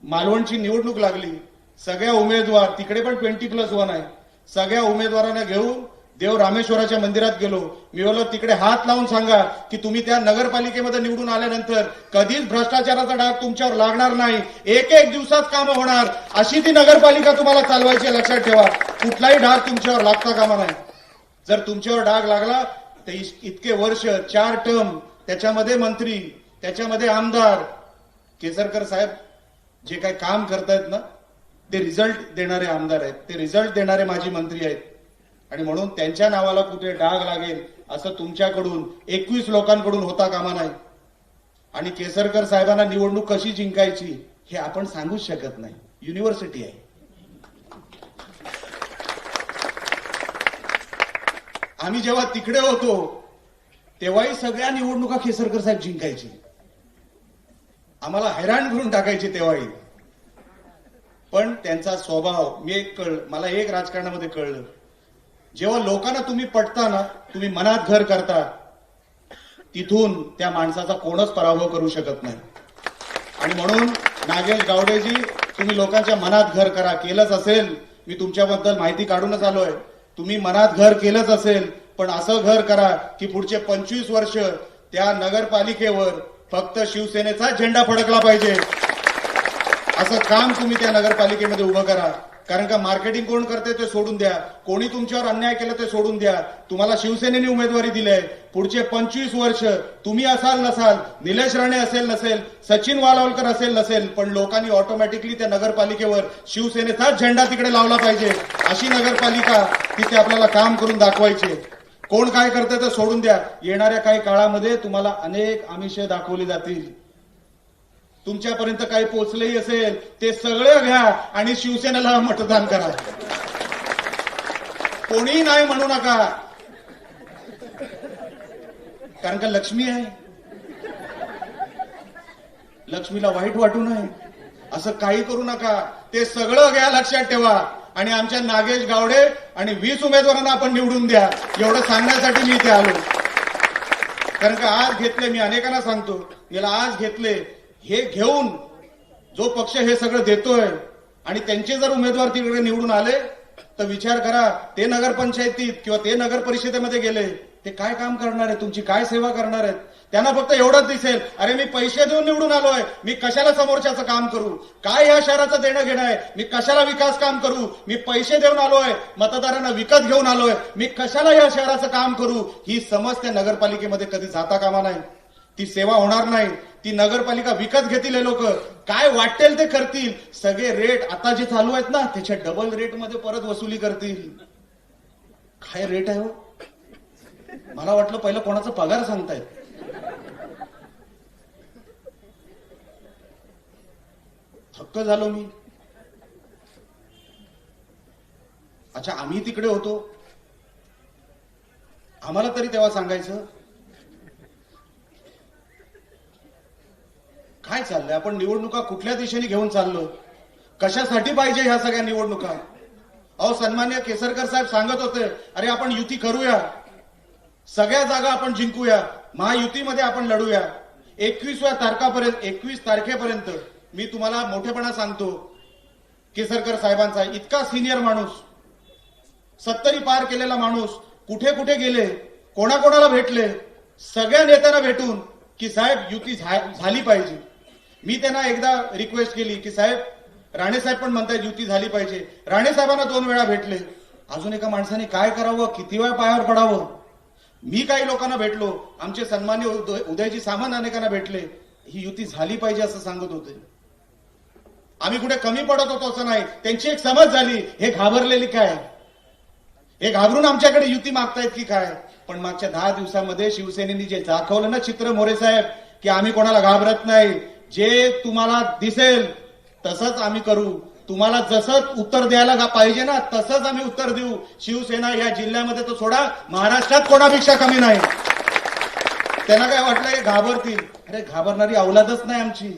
मालवणची निवडणूक लागली, सगळ्या उमेदवार, तिकडे पण 20+1 आहे, सगळ्या उमेदवारांना घेऊन देव रामेश्वराच्या मंदिरात गेलो. मी बोललो तिकडे हात लावून सांगा की तुम्ही त्या नगरपालिकेमध्ये निवडून आल्यानंतर कधीच भ्रष्टाचाराचा डाग तुमच्यावर लागणार नाही, एक दिवसात कामं होणार, अशी ती नगरपालिका तुम्हाला चालवायची, लक्षात ठेवा. कुठलाही डाग तुमच्यावर लागता कामा नाही. जर तुमच्यावर डाग लागला तर इतके वर्ष, 4 टर्म, त्याच्यामध्ये मंत्री, त्याच्यामध्ये आमदार, केसरकर साहेब जे काही काम करतायत ना, ते रिझल्ट देणारे आमदार आहेत, ते रिझल्ट देणारे माजी मंत्री आहेत. आणि म्हणून त्यांच्या नावाला कुठे डाग लागेल असं तुमच्याकडून 21 लोकांकडून होता कामा नाही. आणि केसरकर साहेबांना निवडणूक कशी जिंकायची हे आपण सांगूच शकत नाही, युनिव्हर्सिटी आहे. आम्ही जेव्हा तिकडे होतो तेव्हाही सगळ्या निवडणुका केसरकर साहेब जिंकायची, आम्हाला हैराण करून टाकायचे तेव्हाही. पण त्यांचा स्वभाव मला एक राजकारणामध्ये कळलं, जेव्हा लोकांना तुम्ही पटता, तुम्ही मनात घर करता, तिथून त्या माणसाचा कोणच पराभव करू शकत नाही. आणि म्हणून नागेश गावडेजी, तुम्ही लोकांच्या मनात घर करा. केलंच असेल, मी तुमच्याबद्दल माहिती काढूनच आलोय, तुम्ही मनात घर केलंच असेल, पण असं घर करा की पुढचे 25 वर्ष त्या नगरपालिकेवर फक्त शिवसेनेचा झेंडा फडकला पाहिजे, असं काम तुम्ही त्या नगरपालिकेमध्ये उभं करा. कारण का मार्केटिंग कोण करते ते सोडून द्या, कोणी तुमच्यावर अन्याय केला ते सोडून द्या. तुम्हाला शिवसेनेने उमेदवारी दिली आहे, पुढचे 25 वर्ष तुम्ही असाल नसाल, निलेश राणे असेल नसेल, सचिन वालावलकर असेल नसेल, पण लोकांनी ऑटोमॅटिकली त्या नगरपालिकेवर शिवसेनेचाच झेंडा तिकडे लावला पाहिजे. अशी नगरपालिका तिथे आपल्याला काम करून दाखवायचे. कोण काय करते ते सोडून द्या. येणाऱ्या काही काळामध्ये तुम्हाला अनेक आमिषे दाखवली जातील. तुमच्यापर्यंत काही पोचलेही असेल ते सगळं घ्या आणि शिवसेनेला मतदान करा. कोणी नाही म्हणू नका, कारण का लक्ष्मी आहे, लक्ष्मीला वाईट वाटू नये, असं काही करू नका. ते सगळं घ्या, लक्षात ठेवा. आणि आमच्या नागेश गावडे आणि 20 उमेदवारांना आपण निवडून द्या, एवढं सांगण्यासाठी मी इथे आलो. कारण का आज घेतले, मी अनेकांना सांगतो, याला आज घेतले, हे घेऊन जो पक्ष हे सगळं देतोय आणि त्यांचे जर उमेदवार तिकडे निवडून आले तर विचार करा, ते नगरपंचायतीत किंवा ते नगर परिषदेमध्ये गेले, ते काय काम करणार आहे, तुमची काय सेवा करणार आहेत? त्यांना फक्त एवढंच दिसेल, अरे मी पैसे देऊन निवडून आलोय, मी कशाला समोरच्याचं काम करू, काय या शहराचं देणं घेणं आहे, मी कशाला विकास काम करू, मी पैसे देऊन आलोय, मतदारांना विकत घेऊन आलोय, मी कशाला या शहराचं काम करू, ही समज त्या नगरपालिकेमध्ये कधी जाता कामा नाही. ती सेवा होणार नाही. ती नगरपालिका विकत घेतील हे लोक, काय वाटेल ते करतील. सगळे रेट आता जे चालू आहेत ना त्याच्या डबल रेटमध्ये परत वसुली करतील. काय रेट आहे हो? मला वाटलं पहिलं कोणाचा पगार सांगतायत. थक्क झालो मी. अच्छा, आम्ही तिकडे होतो, आम्हाला तरी तेव्हा सांगायचं काय चाललंय, आपण निवडणुका कुठल्या दिशेने घेऊन चाललो, कशासाठी पाहिजे ह्या सगळ्या निवडणुका. अहो, सन्मान्य केसरकर साहेब सांगत होते, अरे आपण युती करूया, सगळ्या जागा आपण जिंकूया, महायुतीमध्ये आपण लढूया. 21 तारखेपर्यंत मी तुम्हाला मोठेपणा सांगतो, केसरकर साहेबांचा इतका सिनियर माणूस, 70 पार केलेला माणूस कुठे कुठे गेले, कोणाकोणाला भेटले, सगळ्या नेत्यांना भेटून की साहेब युती झाली पाहिजे. मी त्यांना एकदा रिक्वेस्ट केली की साहेब, राणे साहेब पण म्हणतायत युती झाली पाहिजे. राणे साहेबांना 2 वेळा भेटले. अजून एका माणसाने काय करावं, किती वेळा पायावर पडावं. मी काही लोकांना भेटलो, आमचे सन्मान्य उदयजी सामंत अनेकांना भेटले. ही युती झाली पाहिजे असं सांगत होते. आम्ही कुठे कमी पडत होतो असं नाही. त्यांची एक समज झाली, हे घाबरलेली काय, हे घाबरून आमच्याकडे युती मागतायत की काय. पण मागच्या 10 दिवसामध्ये शिवसेनेने जे दाखवलं ना चित्र, मोरे साहेब, की आम्ही कोणाला घाबरत नाही, जे तुम्हाला दिसेल तसंच आम्ही करू, तुम्हाला जसं उत्तर द्यायला पाहिजे ना तसंच आम्ही उत्तर देऊ. शिवसेना या जिल्ह्यामध्ये तर सोडा, महाराष्ट्रात कोणापेक्षा कमी नाही. त्यांना काय वाटलं हे घाबरतील, अरे घाबरणारी औलादच नाही आमची,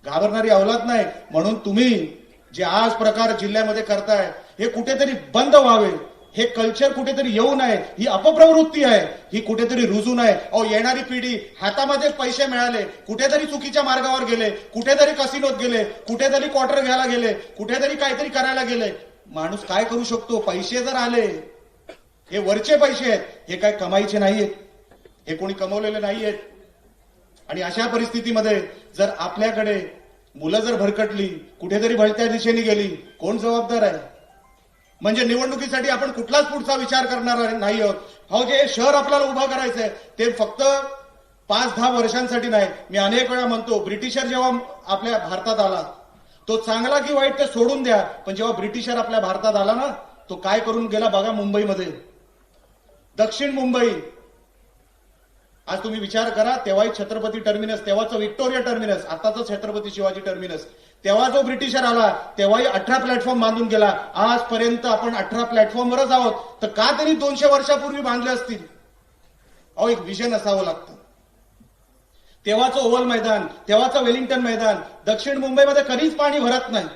घाबरणारी औलाद नाही. म्हणून तुम्ही जे आज प्रकार जिल्ह्यामध्ये करताय हे कुठेतरी बंद व्हावे, हे कल्चर कुठेतरी येऊ नये. ही अपप्रवृत्ती आहे, ही कुठेतरी रुजू नये. अहो, येणारी पिढी हातामध्ये पैसे मिळाले, कुठेतरी चुकीच्या मार्गावर गेले, कुठेतरी कसिनोत गेले, कुठेतरी क्वार्टर घ्यायला गेले, कुठेतरी काहीतरी करायला गेले. माणूस काय करू शकतो, पैसे जर आले, हे वरचे पैसे आहेत, हे काय कमाईचे नाहीयेत, हे कोणी कमवलेले नाहीयेत. आणि अशा परिस्थितीमध्ये जर आपल्याकडे मुलं जर भरकटली, कुठेतरी भलत्या दिशेने गेली, कोण जबाबदार आहे? म्हणजे निवडणुकीसाठी आपण कुठलाच पुढचा विचार करणार नाही आहोत. हो, जे शहर आपल्याला उभं करायचंय ते फक्त 5-10 वर्षांसाठी नाही. मी अनेक वेळा म्हणतो, ब्रिटिशर जेव्हा आपल्या भारतात आला, तो चांगला की वाईट ते सोडून द्या, पण जेव्हा ब्रिटिशर आपल्या भारतात आला ना, तो काय करून गेला बघा. मुंबईमध्ये, दक्षिण मुंबई, आज तुम्ही विचार करा, तेव्हाही छत्रपती टर्मिनस, तेव्हाचं व्हिक्टोरिया टर्मिनस, आताचं छत्रपती शिवाजी टर्मिनस, तेव्हा जो ब्रिटिशर आला तेव्हाही 18 प्लॅटफॉर्म बांधून गेला. आजपर्यंत आपण 18 प्लॅटफॉर्मवरच आहोत. तर का त्यांनी 200 वर्षापूर्वी बांधले असतील? अहो, एक विजन असावं लागतं. तेव्हाचं ओव्हल मैदान, तेव्हाचं वेलिंग्टन मैदान, दक्षिण मुंबईमध्ये कधीच पाणी भरत नाही.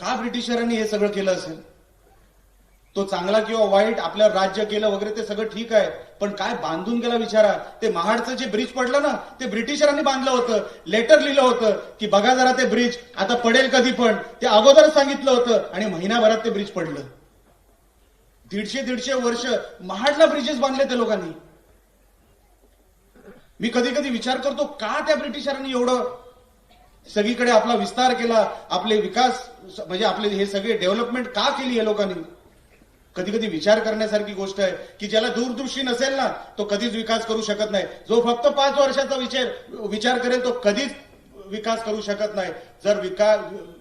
का ब्रिटिशरांनी हे सगळं केलं असेल? तो चांगला किंवा वाईट आपल्यावर राज्य केलं वगैरे ते सगळं ठीक आहे, पण काय बांधून गेला विचारा. ते महाडचं जे ब्रिज पडलं ना, ते ब्रिटिशरांनी बांधलं होतं. लेटर लिहिलं होतं की बघा जरा ते ब्रिज आता पडेल कधी, पण ते अगोदरच सांगितलं होतं आणि महिनाभरात ते ब्रिज पडलं. 150 वर्ष महाडला ब्रिजेस बांधले ते लोकांनी. मी कधी कधी विचार करतो, का त्या ब्रिटिशरांनी एवढं सगळीकडे आपला विस्तार केला, आपले विकास म्हणजे आपले हे सगळे डेव्हलपमेंट का केली या लोकांनी? कधी कधी विचार करण्यासारखी गोष्ट आहे की ज्याला दूरदृष्टी नसेल ना, तो कधीच विकास करू शकत नाही. जो फक्त 5 वर्षाचा विचार करेल तो कधीच विकास करू शकत नाही. जर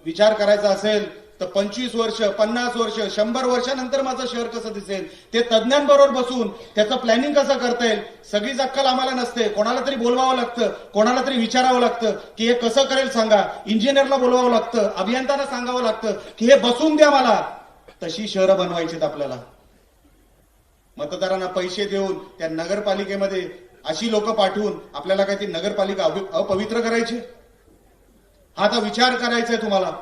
विचार करायचा असेल तर 25 वर्ष, 50 वर्ष, 100 वर्षानंतर माझं शहर कसं दिसेल, ते तज्ज्ञांबरोबर बसून त्याचं प्लॅनिंग कसं करता येईल. सगळीच अक्कल आम्हाला नसते. कोणाला तरी बोलवावं लागतं, कोणाला तरी विचारावं लागतं की हे कसं करेल सांगा. इंजिनियरला बोलवावं लागतं, अभियंत्यांना सांगावं लागतं की हे बसून द्या मला. तशी शहरं बनवायचीत आपल्याला. मतदारांना पैसे देऊन त्या नगरपालिकेमध्ये अशी लोक पाठवून आपल्याला काय ती नगरपालिका अपवित्र करायची? हा आता विचार करायचा आहे तुम्हाला.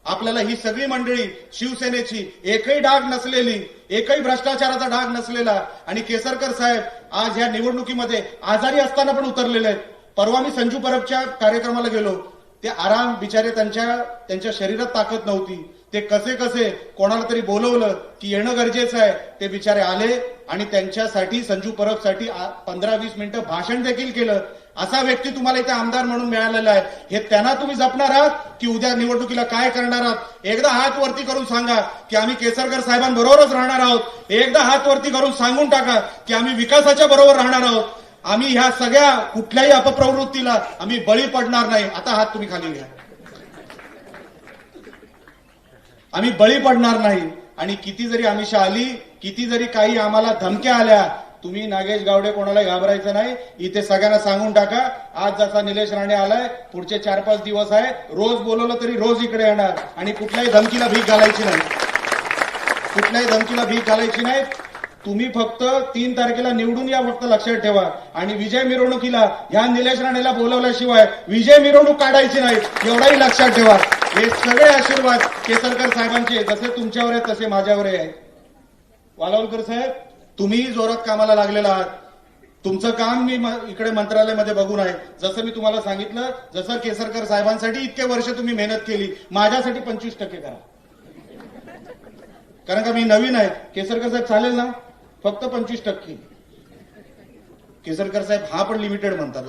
आपल्याला ही सगळी मंडळी शिवसेनेची, एकही डाग नसलेली, एकही भ्रष्टाचाराचा डाग नसलेला, आणि केसरकर साहेब आज या निवडणुकीमध्ये आजारी असताना पण उतरलेले आहेत. परवा मी संजू परबच्या कार्यक्रमाला गेलो, ते आराम बिचारे, त्यांच्या शरीरात ताकद नव्हती. ते कसे कोणाला तरी बोलवलं की येणं गरजेचं आहे, ते बिचारे आले आणि त्यांच्यासाठी, संजू परबसाठी 15-20 मिनिटं भाषण देखील केलं. असा व्यक्ती तुम्हाला इथे आमदार म्हणून मिळालेला आहे. हे त्यांना तुम्ही जपणार आहात की उद्या निवडणुकीला काय करणार आहात? एकदा हात वरती करून सांगा की आम्ही केसरकर साहेबांबरोबरच राहणार आहोत. एकदा हात वरती करून सांगून टाका की आम्ही विकासाच्या बरोबर राहणार आहोत. आम्ही ह्या सगळ्या कुठल्याही अपप्रवृत्तीला आम्ही बळी पडणार नाही. आता हात तुम्ही खाली घ्या. आम्ही बळी पडणार नाही. आणि किती जरी आमिषा आली, किती जरी काही आम्हाला धमक्या आल्या, तुम्ही नागेश गावडे कोणाला घाबरायचं नाही. इथे सगळ्यांना सांगून टाका, आज जसा निलेश राणे आलाय, पुढचे 4-5 दिवस आहे, रोज बोलवलं तरी रोज इकडे येणार आणि कुठल्याही धमकीला भीक घालायची नाही. कुठल्याही धमकीला भीक घालायची नाही. तुम्ही फक्त 3 तारखेला निवडून या, फक्त लक्षात ठेवा. आणि विजय मिरवणुकीला ह्या निलेश राणेला बोलवल्याशिवाय विजय मिरवणूक काढायची नाही, एवढाही लक्षात ठेवा. हे सगळे आशीर्वाद केसरकर साहेबांचे जसे तुमच्यावर आहेत तसे माझ्यावरही आहेत. वालावलकर साहेब, तुम्ही जोरात कामाला लागलेला आहात. तुमचं काम मी इकडे मंत्रालयामध्ये बघून आहे. जसं मी तुम्हाला सांगितलं, जसं केसरकर साहेबांसाठी इतके वर्ष तुम्ही मेहनत केली, माझ्यासाठी 25% करा. कारण का मी नवीन आहे. केसरकर साहेब चालेल ना? फक्त 25%. केसरकर साहेब हा पण लिमिटेड म्हणतात.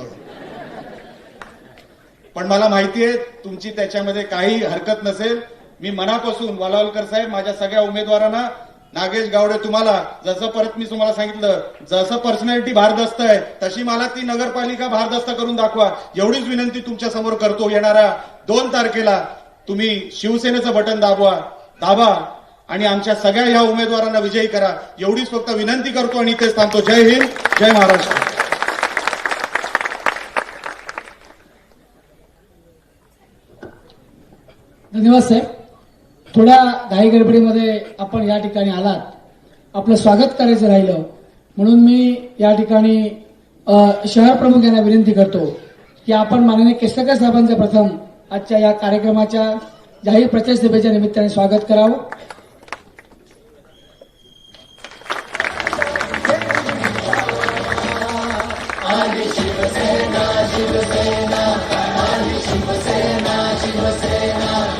पण मला माहिती आहे तुमची त्याच्यामध्ये काही हरकत नसेल. मी मनापासून वालावलकर साहेब, माझ्या सगळ्या उमेदवारांना, नागेश गावडे, तुम्हाला जसं परत मी तुम्हाला सांगितलं, जसं पर्सनॅलिटी भारदस्त आहे तशी मला ती नगरपालिका भारदस्त करून दाखवा, एवढीच विनंती तुमच्या समोर करतो. येणाऱ्या 2 तारखेला तुम्ही शिवसेनेचं बटन दाबा आणि आमच्या सगळ्या या उमेदवारांना विजयी करा, एवढीच फक्त विनंती करतो आणि इथेच थांबतो. जय हिंद, जय महाराष्ट्र. धन्यवाद साहेब. थोड्या घाई गडबडीमध्ये आपण या ठिकाणी आलात, आपलं स्वागत करायचं राहिलं, म्हणून मी या ठिकाणी शहर प्रमुख यांना विनंती करतो की आपण माननीय केसरकर साहेबांचं प्रथम आजच्या या कार्यक्रमाच्या जाहीर प्रचार सभेच्या निमित्ताने स्वागत करावं.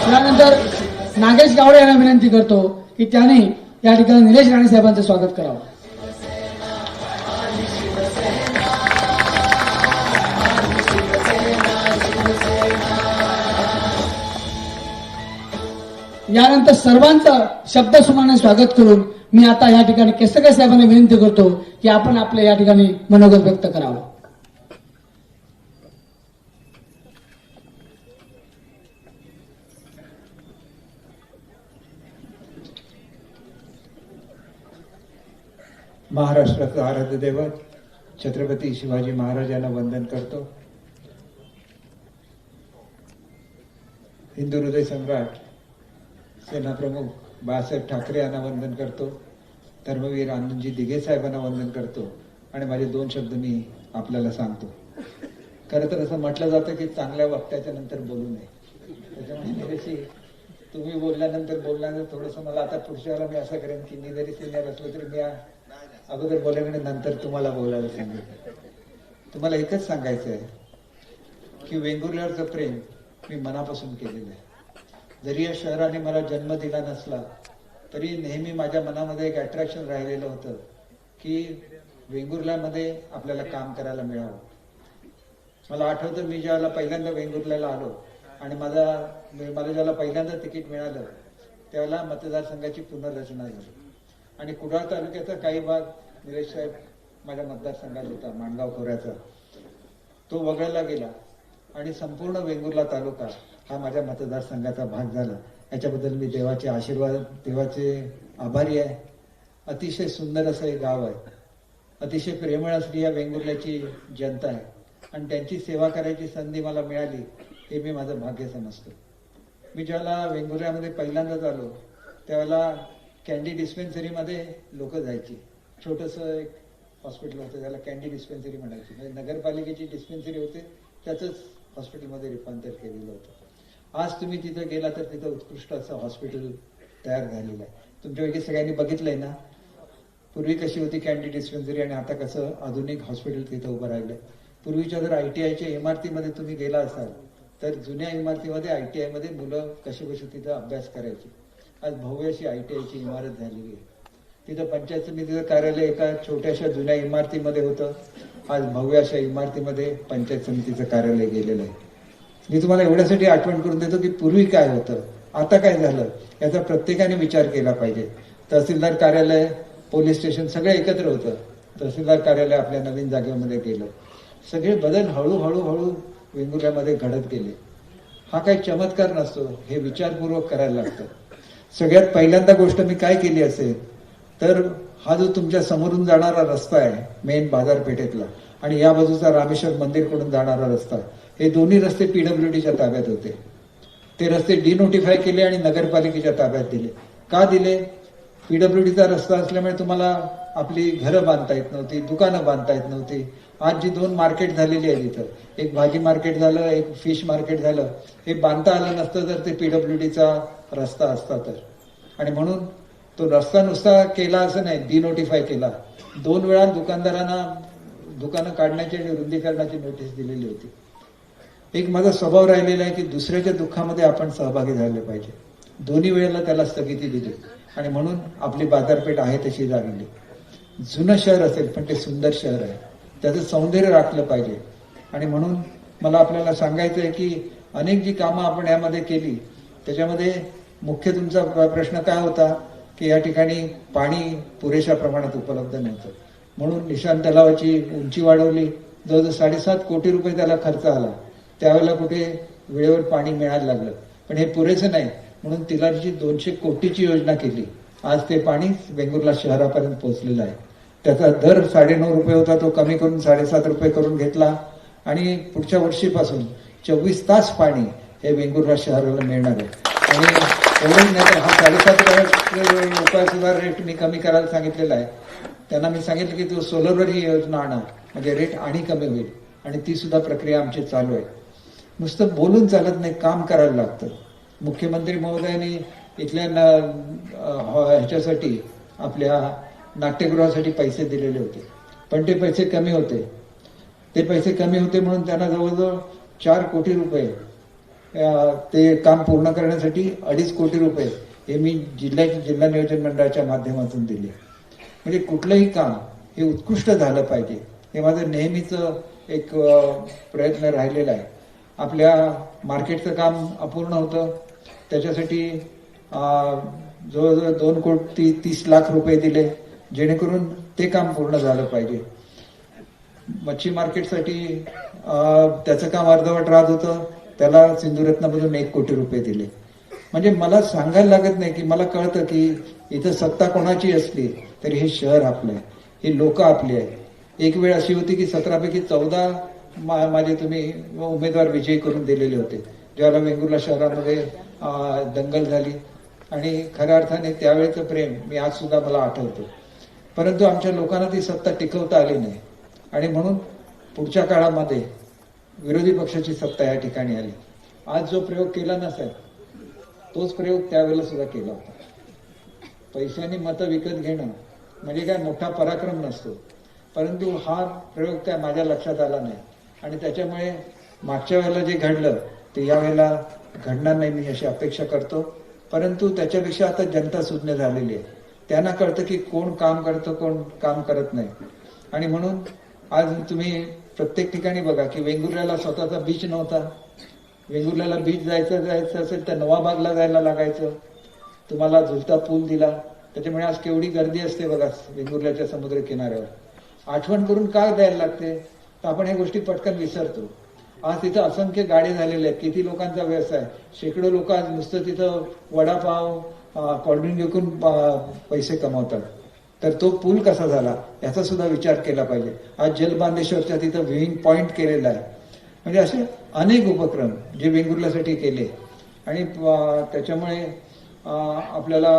त्यानंतर नागेश गावडे यांना विनंती करतो की त्यांनी या ठिकाणी निलेश राणे साहेबांचं स्वागत करावं. यानंतर सर्वांचं शब्दसुमाने स्वागत करून मी आता या ठिकाणी केसरकर साहेबांना विनंती करतो की आपण आपल्या या ठिकाणी मनोगत व्यक्त करावं. महाराष्ट्राचं आराध्य दैवत छत्रपती शिवाजी महाराजांना वंदन करतो. हिंदू हृदय सम्राट सेनाप्रमुख बाळासाहेब ठाकरे यांना वंदन करतो. धर्मवीर आनंदजी दिघे साहेबांना वंदन करतो. आणि माझे 2 शब्द मी आपल्याला सांगतो. खरं तर असं म्हटलं जातं की चांगल्या वक्त्याच्या नंतर बोलू नये. त्याच्यामुळे निलेशजी, तुम्ही बोलल्यानंतर थोडंसं मला आता पुढच्या वेळेला मी असं करेन की मी जरी सिनियर असलो तरी मी अगोदर बोलेन आणि नंतर तुम्हाला बोलायला सांगेन. तुम्हाला एकच सांगायचं आहे की वेंगुर्ल्यावरचं प्रेम मी मनापासून केलेलं आहे. जरी या शहराने मला जन्म दिला नसला तरी नेहमी माझ्या मनामध्ये एक अट्रॅक्शन राहिलेलं होतं की वेंगुर्ल्यामध्ये आपल्याला काम करायला मिळावं. मला आठवतं मी ज्यावेळेला पहिल्यांदा वेंगुर्ल्याला आलो आणि मला ज्याला पहिल्यांदा तिकीट मिळालं त्यावेळेला मतदारसंघाची पुनर्रचना झाली आणि कुडाळ तालुक्याचा काही भाग निलेश साहेब माझ्या मतदारसंघात होता, माणगाव खोऱ्याचा, तो वगळला गेला आणि संपूर्ण वेंगुर्ला तालुका हा माझ्या मतदारसंघाचा भाग झाला. याच्याबद्दल मी देवाचे आभारी आहे. अतिशय सुंदर असं हे गाव आहे. अतिशय प्रेमळ असली या वेंगुर्ल्याची जनता आहे आणि त्यांची सेवा करायची संधी मला मिळाली हे मी माझं भाग्य समजतो. मी ज्यावेळेला वेंगुर्ल्यामध्ये पहिल्यांदाच आलो त्यावेळेला कॅन्डी डिस्पेन्सरीमध्ये लोक जायची. छोटंसं एक हॉस्पिटल होतं, त्याला कॅन्डी डिस्पेन्सरी म्हणायची. म्हणजे नगरपालिकेची डिस्पेन्सरी होते, त्याचंच हॉस्पिटलमध्ये रूपांतर केलेलं होतं. आज तुम्ही तिथं गेला तर तिथं उत्कृष्ट असं हॉस्पिटल तयार झालेलं आहे. तुमच्यापैकी सगळ्यांनी बघितलंय ना, पूर्वी कशी होती कॅन्डी डिस्पेन्सरी आणि आता कसं आधुनिक हॉस्पिटल तिथं उभं राहिलंय. पूर्वीच्या जर ITIच्या इमारतीमध्ये तुम्ही गेला असाल तर जुन्या इमारतीमध्ये ITI मध्ये मुलं कशी तिथं अभ्यास करायची. आज भव्य अशी ITIची इमारत झालेली आहे. तिथं पंचायत समितीचं कार्यालय एका छोट्याशा जुन्या इमारतीमध्ये होतं. आज भव्य अशा इमारतीमध्ये पंचायत समितीचं कार्यालय गेलेलं आहे. मी तुम्हाला एवढ्यासाठी आठवण करून देतो की पूर्वी काय होतं, आता काय झालं, याचा प्रत्येकाने विचार केला पाहिजे. तहसीलदार कार्यालय, पोलीस स्टेशन सगळं एकत्र होतं. तहसीलदार कार्यालय आपल्या नवीन जागेमध्ये गेलं. सगळे बदल हळूहळू वेंगुर्ल्यामध्ये घडत गेले. हा काही चमत्कार नसतो, हे विचारपूर्वक करायला लागतं. सगळ्यात पहिल्यांदा गोष्ट मी काय केली असेल तर हा जो तुमच्या समोरून जाणारा रस्ता आहे मेन बाजारपेठेतला आणि या बाजूचा रामेश्वर मंदिरकडून जाणारा रस्ता, हे दोन्ही रस्ते PWDच्या ताब्यात होते. ते रस्ते डिनोटिफाय केले आणि नगरपालिकेच्या ताब्यात दिले. का दिले? PWDचा रस्ता असल्यामुळे तुम्हाला आपली घरं बांधता येत नव्हती, दुकानं बांधता येत नव्हती. आज जी 2 मार्केट झालेली आहे तिथं, एक भाजी मार्केट झालं, एक फिश मार्केट झालं, हे बांधता आलं नसतं तर ते PWDचा रस्ता असता तर. आणि म्हणून तो रस्ता नुसता केला असं नाही, डिनोटिफाय केला. 2 वेळा दुकानदारांना दुकानं काढण्याची आणि रुंदीकरणाची नोटीस दिलेली होती. एक माझा स्वभाव राहिलेला आहे की दुसऱ्याच्या दुःखामध्ये आपण सहभागी झाले पाहिजे. दोन्ही वेळेला त्याला स्थगिती दिली आणि म्हणून आपली बाजारपेठ आहे तशी जागली. जुनं शहर असेल पण ते सुंदर शहर आहे, त्याचं सौंदर्य राखलं पाहिजे. आणि म्हणून मला आपल्याला सांगायचं आहे की अनेक जी कामं आपण यामध्ये केली त्याच्यामध्ये मुख्य तुमचा प्रश्न काय होता की या ठिकाणी पाणी पुरेशा प्रमाणात उपलब्ध नव्हतं. म्हणून निशाण तलावाची उंची वाढवली, जवळजवळ 7.5 कोटी रुपये त्याला खर्च आला. त्यावेळेला कुठे वेळेवर पाणी मिळायला लागलं, पण हे पुरेसं नाही म्हणून तिलाची 200 कोटीची योजना केली. आज ते पाणी वेंगुर्ला शहरापर्यंत पोहोचलेलं आहे. त्याचा दर 9.5 रुपये होता, तो कमी करून 7.5 रुपये करून घेतला आणि पुढच्या वर्षीपासून 24 तास पाणी हे वेंगुर्ला शहराला मिळणार आहे. आणि एवढंच नाही तर हा 7.5 रुपये सुद्धा रेट मी कमी करायला सांगितलेला आहे. त्यांना मी सांगितलं की तो सोलरवर ही योजना आणा म्हणजे रेट आणि कमी होईल आणि ती सुद्धा प्रक्रिया आमची चालू आहे. नुसतं बोलून चालत नाही, काम करायला लागतं. मुख्यमंत्री महोदयांनी इथल्या ह्याच्यासाठी आपल्या नाट्यगृहासाठी पैसे दिलेले होते, पण ते पैसे कमी होते. ते पैसे कमी होते म्हणून त्यांना जवळजवळ 4 कोटी रुपये ते काम पूर्ण करण्यासाठी 2.5 कोटी रुपये हे मी जिल्हा नियोजन मंडळाच्या माध्यमातून दिले. म्हणजे कुठलंही काम हे उत्कृष्ट झालं पाहिजे, हे माझं नेहमीचं एक प्रयत्न राहिलेला आहे. आपल्या मार्केटचं काम अपूर्ण होतं, त्याच्यासाठी जवळजवळ 2.30 लाख रुपये दिले जेणेकरून ते काम पूर्ण झालं पाहिजे. मच्छी मार्केटसाठी त्याचं काम अर्धवट राहत होतं, त्याला सिंधुरत्नामधून 1 कोटी रुपये दिले. म्हणजे मला सांगायला लागत नाही की मला कळतं की इथं सत्ता कोणाची असली तरी हे शहर आपलं आहे, हे लोक आपली आहे. एक वेळ अशी होती की 17 पैकी 14 माझे तुम्ही उमेदवार विजयी करून दिलेले होते, ज्यावेळेला वेंगुर्ला शहरामध्ये दंगल झाली आणि खऱ्या अर्थाने त्यावेळेचं प्रेम मी आज सुद्धा मला आठवतो. परंतु आमच्या लोकांना ती सत्ता टिकवता आली नाही आणि म्हणून पुढच्या काळामध्ये विरोधी पक्षाची सत्ता या ठिकाणी आली. आज जो प्रयोग केला नसेल तोच प्रयोग त्यावेळेला सुद्धा केला होता. पैशाने मतं विकत घेणं म्हणजे काय मोठा पराक्रम नसतो, परंतु हा प्रयोग काय माझ्या लक्षात आला नाही आणि त्याच्यामुळे मागच्या वेळेला जे घडलं ते यावेळेला घडणार नाही मी अशी अपेक्षा करतो. परंतु त्याच्यापेक्षा आता जनता सुज्ञ झालेली आहे, त्यांना कळतं की कोण काम करतं कोण काम करत नाही. आणि म्हणून आज तुम्ही प्रत्येक ठिकाणी बघा की वेंगुर्ल्याला स्वतःचा बीच नव्हता. वेंगुर्ल्याला बीच जायचं असेल तर नवाबागला जायला लागायचं. तुम्हाला झुलता पूल दिला, त्याच्यामुळे आज केवढी गर्दी असते बघा वेंगुर्ल्याच्या समुद्र किनाऱ्यावर. आठवण करून काय द्यायला लागते तर आपण ह्या गोष्टी पटकन विसरतो. आज तिथं असंख्य गाडी झालेले आहेत, किती लोकांचा व्यवसाय, शेकडो लोक आज नुसतं तिथं वडापाव कोल्ड्रिंक विकून पैसे कमवतात. तर तो पूल कसा झाला याचा सुद्धा विचार केला पाहिजे. आज जलबांधेश्वरच्या तिथं व्ह्यूइंग पॉइंट केलेला आहे. म्हणजे असे अनेक उपक्रम जे वेंगुर्ल्यासाठी केले आणि त्याच्यामुळे आपल्याला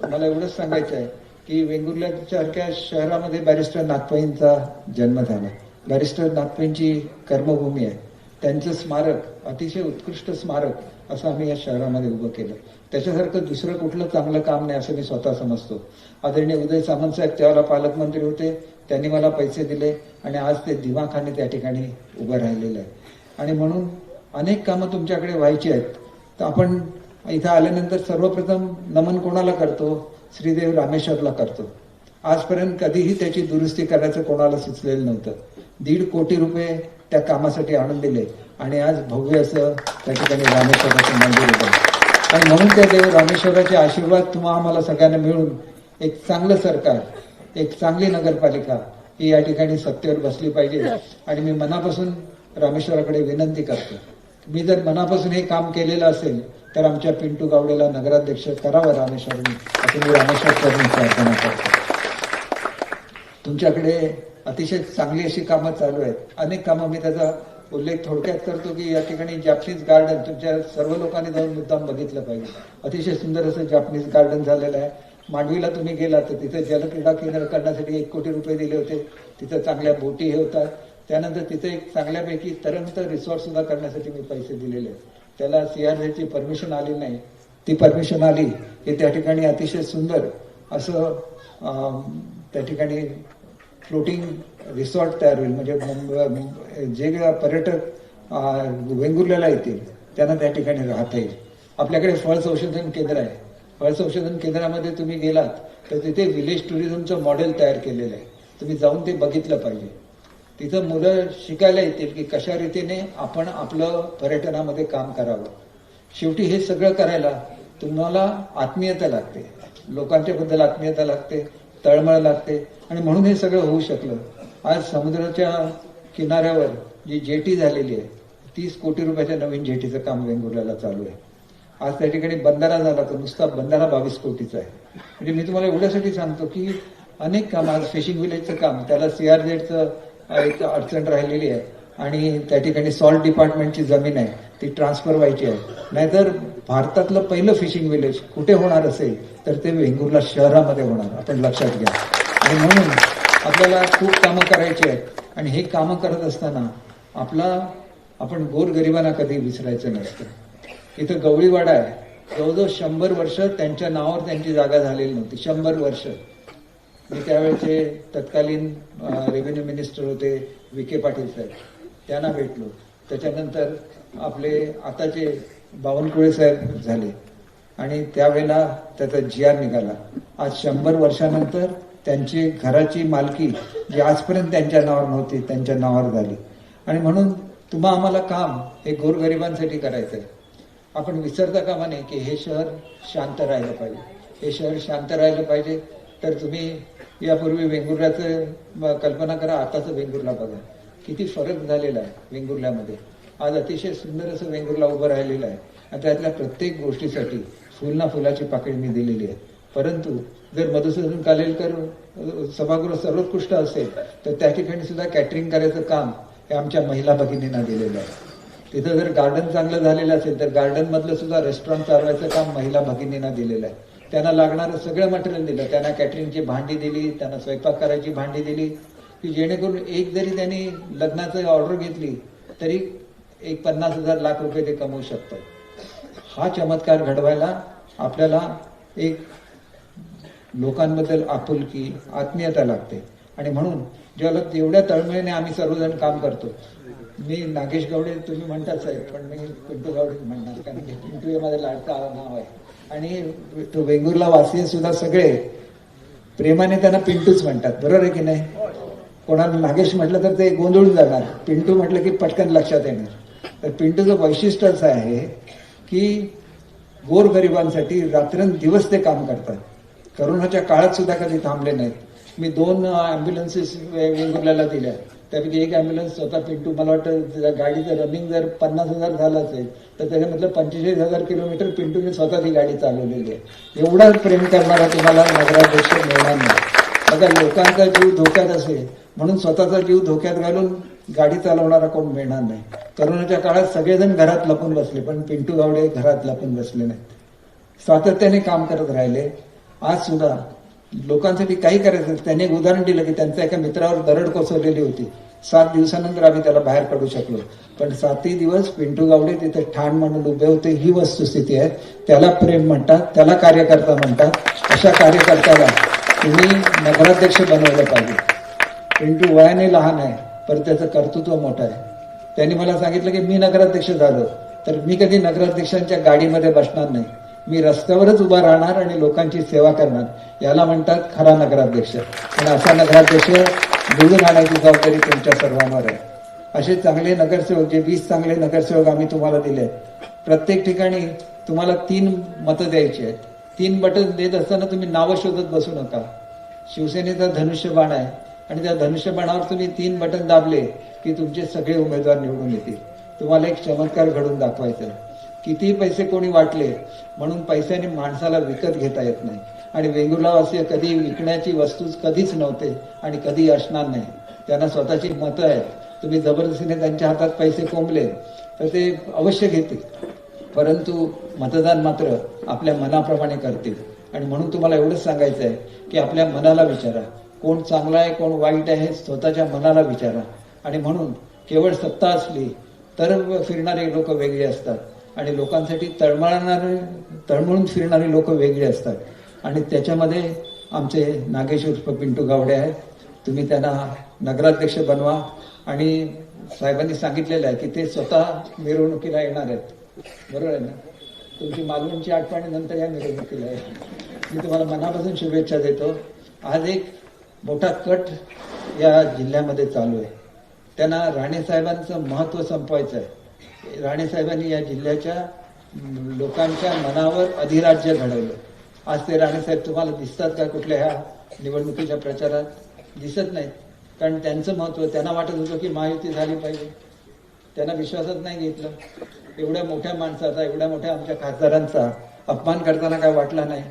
मला एवढंच सांगायचं आहे की वेंगुर्ल्यासारख्या शहरामध्ये बॅरिस्टर नागपैंचा जन्म झाला. बॅरिस्टर नागपैंची कर्मभूमी आहे त्यांचं स्मारक अतिशय उत्कृष्ट स्मारक असं आम्ही या शहरामध्ये उभं केलं. त्याच्यासारखं दुसरं कुठलं चांगलं काम नाही असं मी स्वतः समजतो. आदरणीय उदय सामंत साहेब त्यावेळेला पालकमंत्री होते, त्यांनी मला पैसे दिले आणि आज ते दिवाखाने त्या ठिकाणी उभं राहिलेलं आहे. आणि म्हणून अनेक कामं तुमच्याकडे व्हायची आहेत. तर आपण इथं आल्यानंतर सर्वप्रथम नमन कोणाला करतो? श्रीदेव रामेश्वरला करतो. आजपर्यंत कधीही त्याची दुरुस्ती करायचं कोणाला सुचलेलं नव्हतं. 1.5 कोटी रुपये त्या कामासाठी आणून दिले आणि आज भव्य असं त्या ठिकाणी रामेश्वराचं मंदिर होतं. आणि म्हणून त्या देव रामेश्वराचे आशीर्वाद तुम्हा आम्हाला सगळ्यांना मिळून एक चांगलं सरकार, एक चांगली नगरपालिका ही या ठिकाणी सत्तेवर बसली पाहिजे. आणि मी मनापासून रामेश्वराकडे विनंती करतो, मी जर मनापासून हे काम केलेलं असेल तर आमच्या पिंटू गावडेला नगराध्यक्ष करावं रामेश्वरनी, असं मी रामेश्वरकडून प्रार्थना करतो. तुमच्याकडे अतिशय चांगली अशी कामं चालू आहेत. अनेक कामं, मी त्याचा उल्लेख थोडक्यात करतो की या ठिकाणी जॅपनीज गार्डन तुमच्या सर्व लोकांनी जाऊन मुद्दाम बघितलं पाहिजे. अतिशय सुंदर असं जॅपनीज गार्डन झालेलं आहे. मांडवीला तुम्ही गेलात तर तिथे जलक्रीडा केंद्र करण्यासाठी 1 कोटी रुपये दिले होते. तिथं चांगल्या बोटी हे होतात. त्यानंतर तिथे एक चांगल्यापैकी तरंगत रिसॉर्ट सुद्धा करण्यासाठी मी पैसे दिलेले आहेत. त्याला CRZची परमिशन आली नाही, ती परमिशन आली की त्या ठिकाणी अतिशय सुंदर असं त्या ठिकाणी फ्लोटिंग रिसॉर्ट तयार होईल. म्हणजे जे पर्यटक वेंगुर्ल्याला येतील त्यांना त्या ठिकाणी राहता येईल. आपल्याकडे फळ संशोधन केंद्र आहे. फळ संशोधन केंद्रामध्ये तुम्ही गेलात तर तिथे विलेज टुरिझमचं मॉडेल तयार केलेलं आहे. तुम्ही जाऊन ते बघितलं पाहिजे. तिथं मुलं शिकायला येतील की कशा रीतीने आपण आपलं पर्यटनामध्ये काम करावं. शेवटी हे सगळं करायला तुम्हाला आत्मीयता लागते, लोकांच्या बद्दल आत्मीयता लागते, तळमळ लागते. आणि म्हणून हे सगळं होऊ शकलं. आज समुद्राच्या किनाऱ्यावर जी जेटी झालेली आहे, 30 कोटी रुपयाच्या नवीन जेटीचं काम वेंगुर्ल्याला चालू आहे. आज त्या ठिकाणी बंधारा झाला तर नुसता बंधारा 22 कोटीचा आहे. म्हणजे मी तुम्हाला एवढ्यासाठी सांगतो की अनेक काम, आज फिशिंग विलेजचं काम, त्याला CRZचं एक अडचण राहिलेली आहे आणि त्या ठिकाणी सॉल्ट डिपार्टमेंटची जमीन आहे, ती ट्रान्सफर व्हायची आहे. नाहीतर भारतातलं पहिलं फिशिंग विलेज कुठे होणार असेल तर ते वेंगुर्ला शहरामध्ये होणार, आपण लक्षात घ्या. आणि म्हणून आपल्याला खूप कामं करायची आहेत. आणि हे कामं करत असताना आपण गोरगरिबांना कधी विसरायचं नसतं. इथं गवळीवाडा आहे, जवळजवळ 100 वर्ष त्यांच्या नावावर त्यांची जागा झालेली नव्हती. 100 वर्ष. मी त्यावेळेचे तत्कालीन रेव्हेन्यू मिनिस्टर होते विखे पाटील साहेब, त्यांना भेटलो. त्याच्यानंतर आपले आताचे बावनकुळे साहेब झाले आणि त्यावेळेला त्याचा GR निघाला. आज 100 वर्षानंतर त्यांची घराची मालकी जी आजपर्यंत त्यांच्या नावावर नव्हती त्यांच्या नावावर झाली. आणि म्हणून तुम्हा आम्हाला काम हे गोरगरिबांसाठी करायचं आहे. आपण विसरता कामा नये की हे शहर शांत राहिलं पाहिजे. हे शहर शांत राहिलं पाहिजे तर तुम्ही यापूर्वी वेंगुर्ल्याचं कल्पना करा, आताचं वेंगुर्ला बघा, किती फरक झालेला आहे वेंगुर्ल्यामध्ये. आज अतिशय सुंदर असं वेंगुर्ला उभं राहिलेलं आहे आणि त्यातल्या प्रत्येक गोष्टीसाठी फुल ना फुलाची पाकळी मी दिलेली आहे. परंतु जर मधुसूदन कालेलकर सभागृह सर्वोत्कृष्ट असेल तर त्या ठिकाणी सुद्धा कॅटरिंग करायचं काम हे आमच्या महिला भगिनींना दिलेलं आहे. तिथं जर गार्डन चांगलं झालेलं असेल तर गार्डन मधलं सुद्धा रेस्टॉरंट चालवायचं काम महिला भगिनींना दिलेलं आहे. त्यांना लागणारं सगळं मटेरियल दिलं, त्यांना कॅटरिंगची भांडी दिली, त्यांना स्वयंपाक करायची भांडी दिली की जेणेकरून एक जरी त्यांनी लग्नाचं ऑर्डर घेतली तरी 50,000 लाख रुपये ते कमवू शकतात. हा चमत्कार घडवायला आपल्याला एक लोकांबद्दल आपुलकी, आत्मीयता लागते. आणि म्हणून ज्याला एवढ्या तळमळीने आम्ही सर्वजण काम करतो. मी नागेश गावडे तुम्ही म्हणताच आहे, पण मी पिंटू गावडे म्हणणार, कारण की पिंटू हे माझं लाडका नाव आहे. आणि तो वेंगुर्ला वासी सुद्धा सगळे प्रेमाने त्यांना पिंटूच म्हणतात, बरोबर आहे की नाही? कोणाला नागेश म्हटलं तर ते गोंधळून जाणार, पिंटू म्हटलं की पटकन लक्षात येणार. तर पिंटूचं वैशिष्ट्य असं आहे की गोरगरिबांसाठी रात्रंदिवस ते काम करतात. करोनाच्या काळात सुद्धा कधी थांबले नाहीत. मी 2 अँब्युलन्सेस वेंगुर्ल्याला दिल्या, त्यापैकी एक अँब्युलन्स स्वतः पिंटू, मला वाटतं गाडीचं रनिंग जर 50,000 झालं असेल तर त्याच्यामधलं 45,000 किलोमीटर पिंटूने स्वतः ती गाडी चालवलेली आहे. एवढा प्रेम करणारा तुम्हाला नगराध्यक्ष मिळणार नाही. बघा, लोकांचा जीव धोक्यात असेल म्हणून स्वतःचा जीव धोक्यात घालून गाडी चालवणारा कोण मिळणार नाही. करोनाच्या काळात सगळेजण घरात लपून बसले, पण पिंटू गावडे घरात लपून बसले नाहीत, सातत्याने काम करत राहिले. आज सुद्धा लोकांसाठी काही करायचं. त्याने एक उदाहरण दिलं की त्यांच्या एका मित्रावर दरड कोसळलेली होती. 7 दिवसानंतर आम्ही त्याला बाहेर काढू शकलो. पण 7ही दिवस पिंटू गावडे तिथे ठाण म्हणून उभे होते. ही वस्तुस्थिती आहे. त्याला प्रेम म्हणतात, त्याला कार्यकर्ता म्हणतात. अशा कार्यकर्त्याला तुम्ही नगराध्यक्ष बनवलं पाहिजे. पिंटू वयाने लहान आहे, पण त्याचं कर्तृत्व मोठं आहे. त्यांनी मला सांगितलं की मी नगराध्यक्ष झालो तर मी कधी नगराध्यक्षांच्या गाडीमध्ये बसणार नाही. मी रस्त्यावरच उभा राहणार आणि लोकांची सेवा करणार. याला म्हणतात खरा नगराध्यक्ष. आणि असा नगराध्यक्ष निवडून आणायची जबाबदारी तुमच्या सर्वांवर आहे. असे चांगले नगरसेवक, जे 20 चांगले नगरसेवक आम्ही तुम्हाला दिले, प्रत्येक ठिकाणी तुम्हाला 3 मतं द्यायची आहेत. 3 बटन देत असताना तुम्ही नावं शोधत बसू नका. शिवसेनेचा धनुष्यबाण आहे आणि त्या धनुष्यबाणावर तुम्ही 3 बटन दाबले की तुमचे सगळे उमेदवार निवडून येतील. तुम्हाला एक चमत्कार घडून दाखवायचा आहे. किती पैसे कोणी वाटले म्हणून पैशाने माणसाला विकत घेता येत नाही. आणि वेंगुर्लावासी कधी विकण्याची वस्तूच कधीच नव्हते आणि कधी असणार नाही. त्यांना स्वतःची मतं आहेत. तुम्ही जबरदस्तीने त्यांच्या हातात पैसे कोंबले तर ते अवश्य घेतील, परंतु मतदान मात्र आपल्या मनाप्रमाणे करतील. आणि म्हणून तुम्हाला एवढंच सांगायचं आहे की आपल्या मनाला विचारा, कोण चांगला आहे कोण वाईट आहे हे स्वतःच्या मनाला विचारा. आणि म्हणून केवळ सत्ता असली तर फिरणारे लोक वेगळे असतात आणि लोकांसाठी तळमळून फिरणारे लोक वेगळे असतात. आणि त्याच्यामध्ये आमचे नागेश उर्फ पिंटू गावडे आहेत. तुम्ही त्यांना नगराध्यक्ष बनवा. आणि साहेबांनी सांगितलेलं आहे की ते स्वतः मिरवणुकीला येणार आहेत. बरोबर आहे ना? तुमची मालवणची आठवणी नंतर या मिरवणुकीला आहे. मी तुम्हाला मनापासून शुभेच्छा देतो. आज एक मोठा कट या जिल्ह्यामध्ये चालू आहे. त्यांना राणेसाहेबांचं महत्त्व संपवायचं आहे. राणेसाहेबांनी या जिल्ह्याच्या लोकांच्या मनावर अधिराज्य घडवलं. आज ते राणेसाहेब तुम्हाला दिसतात का कुठल्या ह्या निवडणुकीच्या प्रचारात? दिसत नाहीत. कारण त्यांचं महत्त्व, त्यांना वाटत होतं की महायुती झाली पाहिजे. त्यांना विश्वासात नाही घेतलं. एवढ्या मोठ्या माणसाचा, एवढ्या मोठ्या आमच्या खासदारांचा अपमान करताना काय वाटला नाही.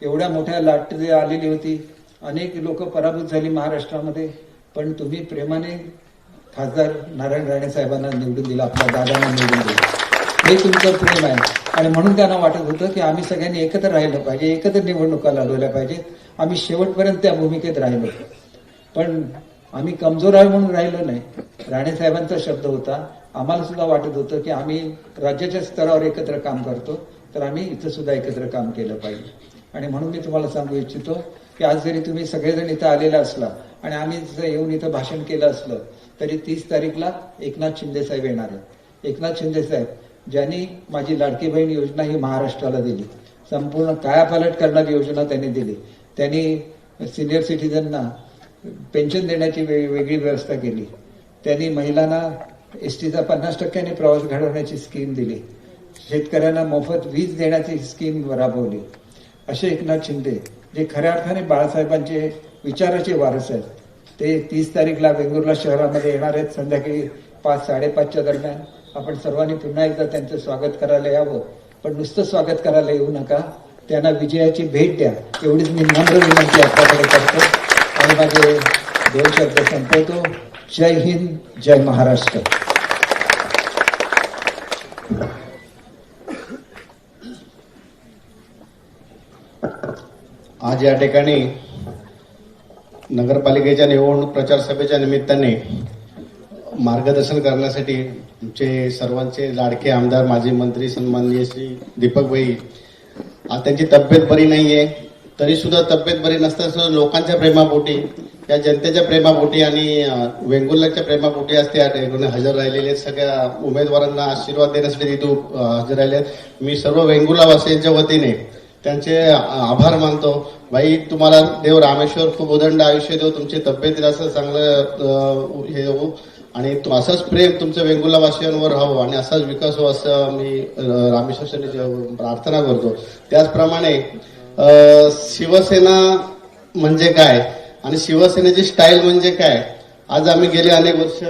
एवढ्या मोठ्या लाट आलेली होती. अनेक लोक पराभूत झाली महाराष्ट्रामध्ये, पण तुम्ही प्रेमाने खासदार नारायण राणे साहेबांना निवडून दिला, आपल्या दादांना निवडून दिलं. हे तुमचं प्रेम आहे. आणि म्हणून त्यांना वाटत होतं की आम्ही सगळ्यांनी एकत्र राहिलं पाहिजे, एकत्र निवडणुका लढवल्या पाहिजेत. आम्ही शेवटपर्यंत त्या भूमिकेत राहिलो. पण आम्ही कमजोर आहे म्हणून राहिलो नाही. राणेसाहेबांचा शब्द होता. आम्हाला सुद्धा वाटत होतं की आम्ही राज्याच्या स्तरावर एकत्र काम करतो, तर आम्ही इथं सुद्धा एकत्र काम केलं पाहिजे. आणि म्हणून मी तुम्हाला सांगू इच्छितो की आज जरी तुम्ही सगळेजण इथं आलेला असला आणि आम्ही जर येऊन इथं भाषण केलं असलं तरी 30 तारीखला एकनाथ शिंदे साहेब येणार आहेत. एकनाथ शिंदे साहेब ज्यांनी माझी लाडकी बहीण योजना ही महाराष्ट्राला दिली, संपूर्ण कायापालट करणारी योजना त्यांनी दिली. त्यांनी सिनियर सिटीजनना पेन्शन देण्याची वेगळी व्यवस्था केली. त्यांनी महिलांना एसटीचा 50% प्रवास घडवण्याची स्कीम दिली. शेतकऱ्यांना मोफत वीज देण्याची स्कीम राबवली. असे एकनाथ शिंदे जे खऱ्या अर्थाने बाळासाहेबांचे विचाराचे वारस आहेत, ते 30 तारीखला वेंगुर्ला शहरामध्ये येणार आहेत. संध्याकाळी 5-5:30च्या दरम्यान आपण सर्वांनी पुन्हा एकदा त्यांचं स्वागत करायला यावं. पण नुसतं स्वागत करायला येऊ नका, त्यांना विजयाची भेट द्या, एवढीच मी नम्र विनंती आपल्याकडे करतो. आणि माझे 2 शब्द संपवतो. जय हिंद, जय महाराष्ट्र. आज या ठिकाणी नगरपालिकेच्या निवडणूक प्रचार सभेच्या निमित्ताने मार्गदर्शन करण्यासाठी आमचे सर्वांचे लाडके आमदार, माजी मंत्री सन्माननीय श्री दीपक भाई, आज त्यांची तब्येत बरी नाहीये, तरी सुद्धा तब्येत बरी नसताना लोकांच्या प्रेमापोटी, या जनतेच्या प्रेमापोटी आणि वेंगुर्ल्याच्या प्रेमापोटी आज त्या ठिकाणी हजर राहिलेले आहेत. सगळ्या उमेदवारांना आशीर्वाद देण्यासाठी तिथे हजर राहिले आहेत. मी सर्व वेंगुर्लावासियांच्या वतीने त्यांचे आभार मानतो. भाई, तुम्हाला देव रामेश्वर खूप उदंड आयुष्य देव, तुमची तब्येत असं चांगलं हे हो आणि असंच प्रेम तुमचं वेंगुर्लावासियांवर राहो आणि असाच विकास हो असं मी रामेश्वर प्रार्थना करतो. त्याचप्रमाणे शिवसेना म्हणजे काय आणि शिवसेनेची स्टाईल म्हणजे काय, आज आम्ही गेले अनेक वर्ष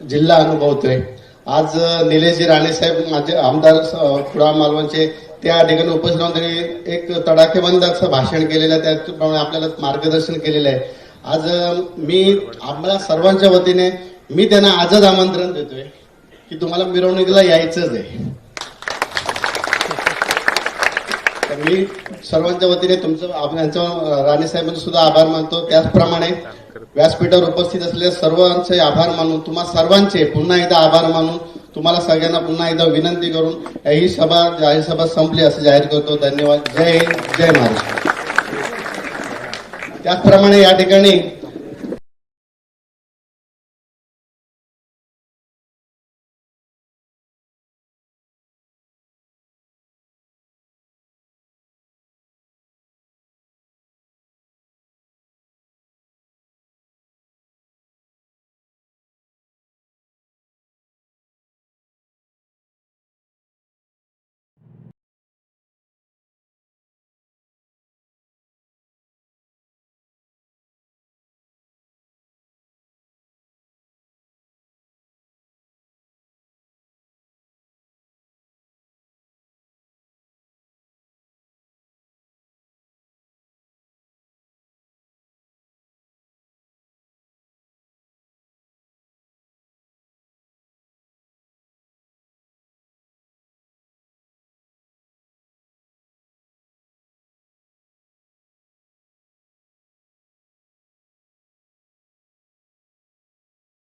जिल्हा अनुभवतोय. आज निलेशजी राणेसाहेब माझे आमदार कुडाळ मालवणचे त्या ठिकाणी उपस्थित राहून त्यांनी एक तडाखेबंद असं भाषण केलेलं आहे. त्याप्रमाणे आपल्याला मार्गदर्शन केलेलं आहे. आज मी आम्हाला सर्वांच्या वतीने मी त्यांना आजच आमंत्रण देतोय की तुम्हाला मिरवणुकीला यायचंच आहे. तर मी सर्वांच्या वतीने तुमचं यांचं राणे साहेबांचे सुद्धा आभार मानतो. त्याचप्रमाणे व्यासपीठावर उपस्थित असलेल्या सर्वांचे आभार मानून तुम्हा सर्वांचे पुन्हा एकदा आभार मानून तुम्हाला सगळ्यांना पुन्हा एकदा विनंती करून ही जाहीर सभा संपली असं जाहीर करतो. धन्यवाद. जय हिंद, जय महाराष्ट्र. त्याचप्रमाणे या ठिकाणी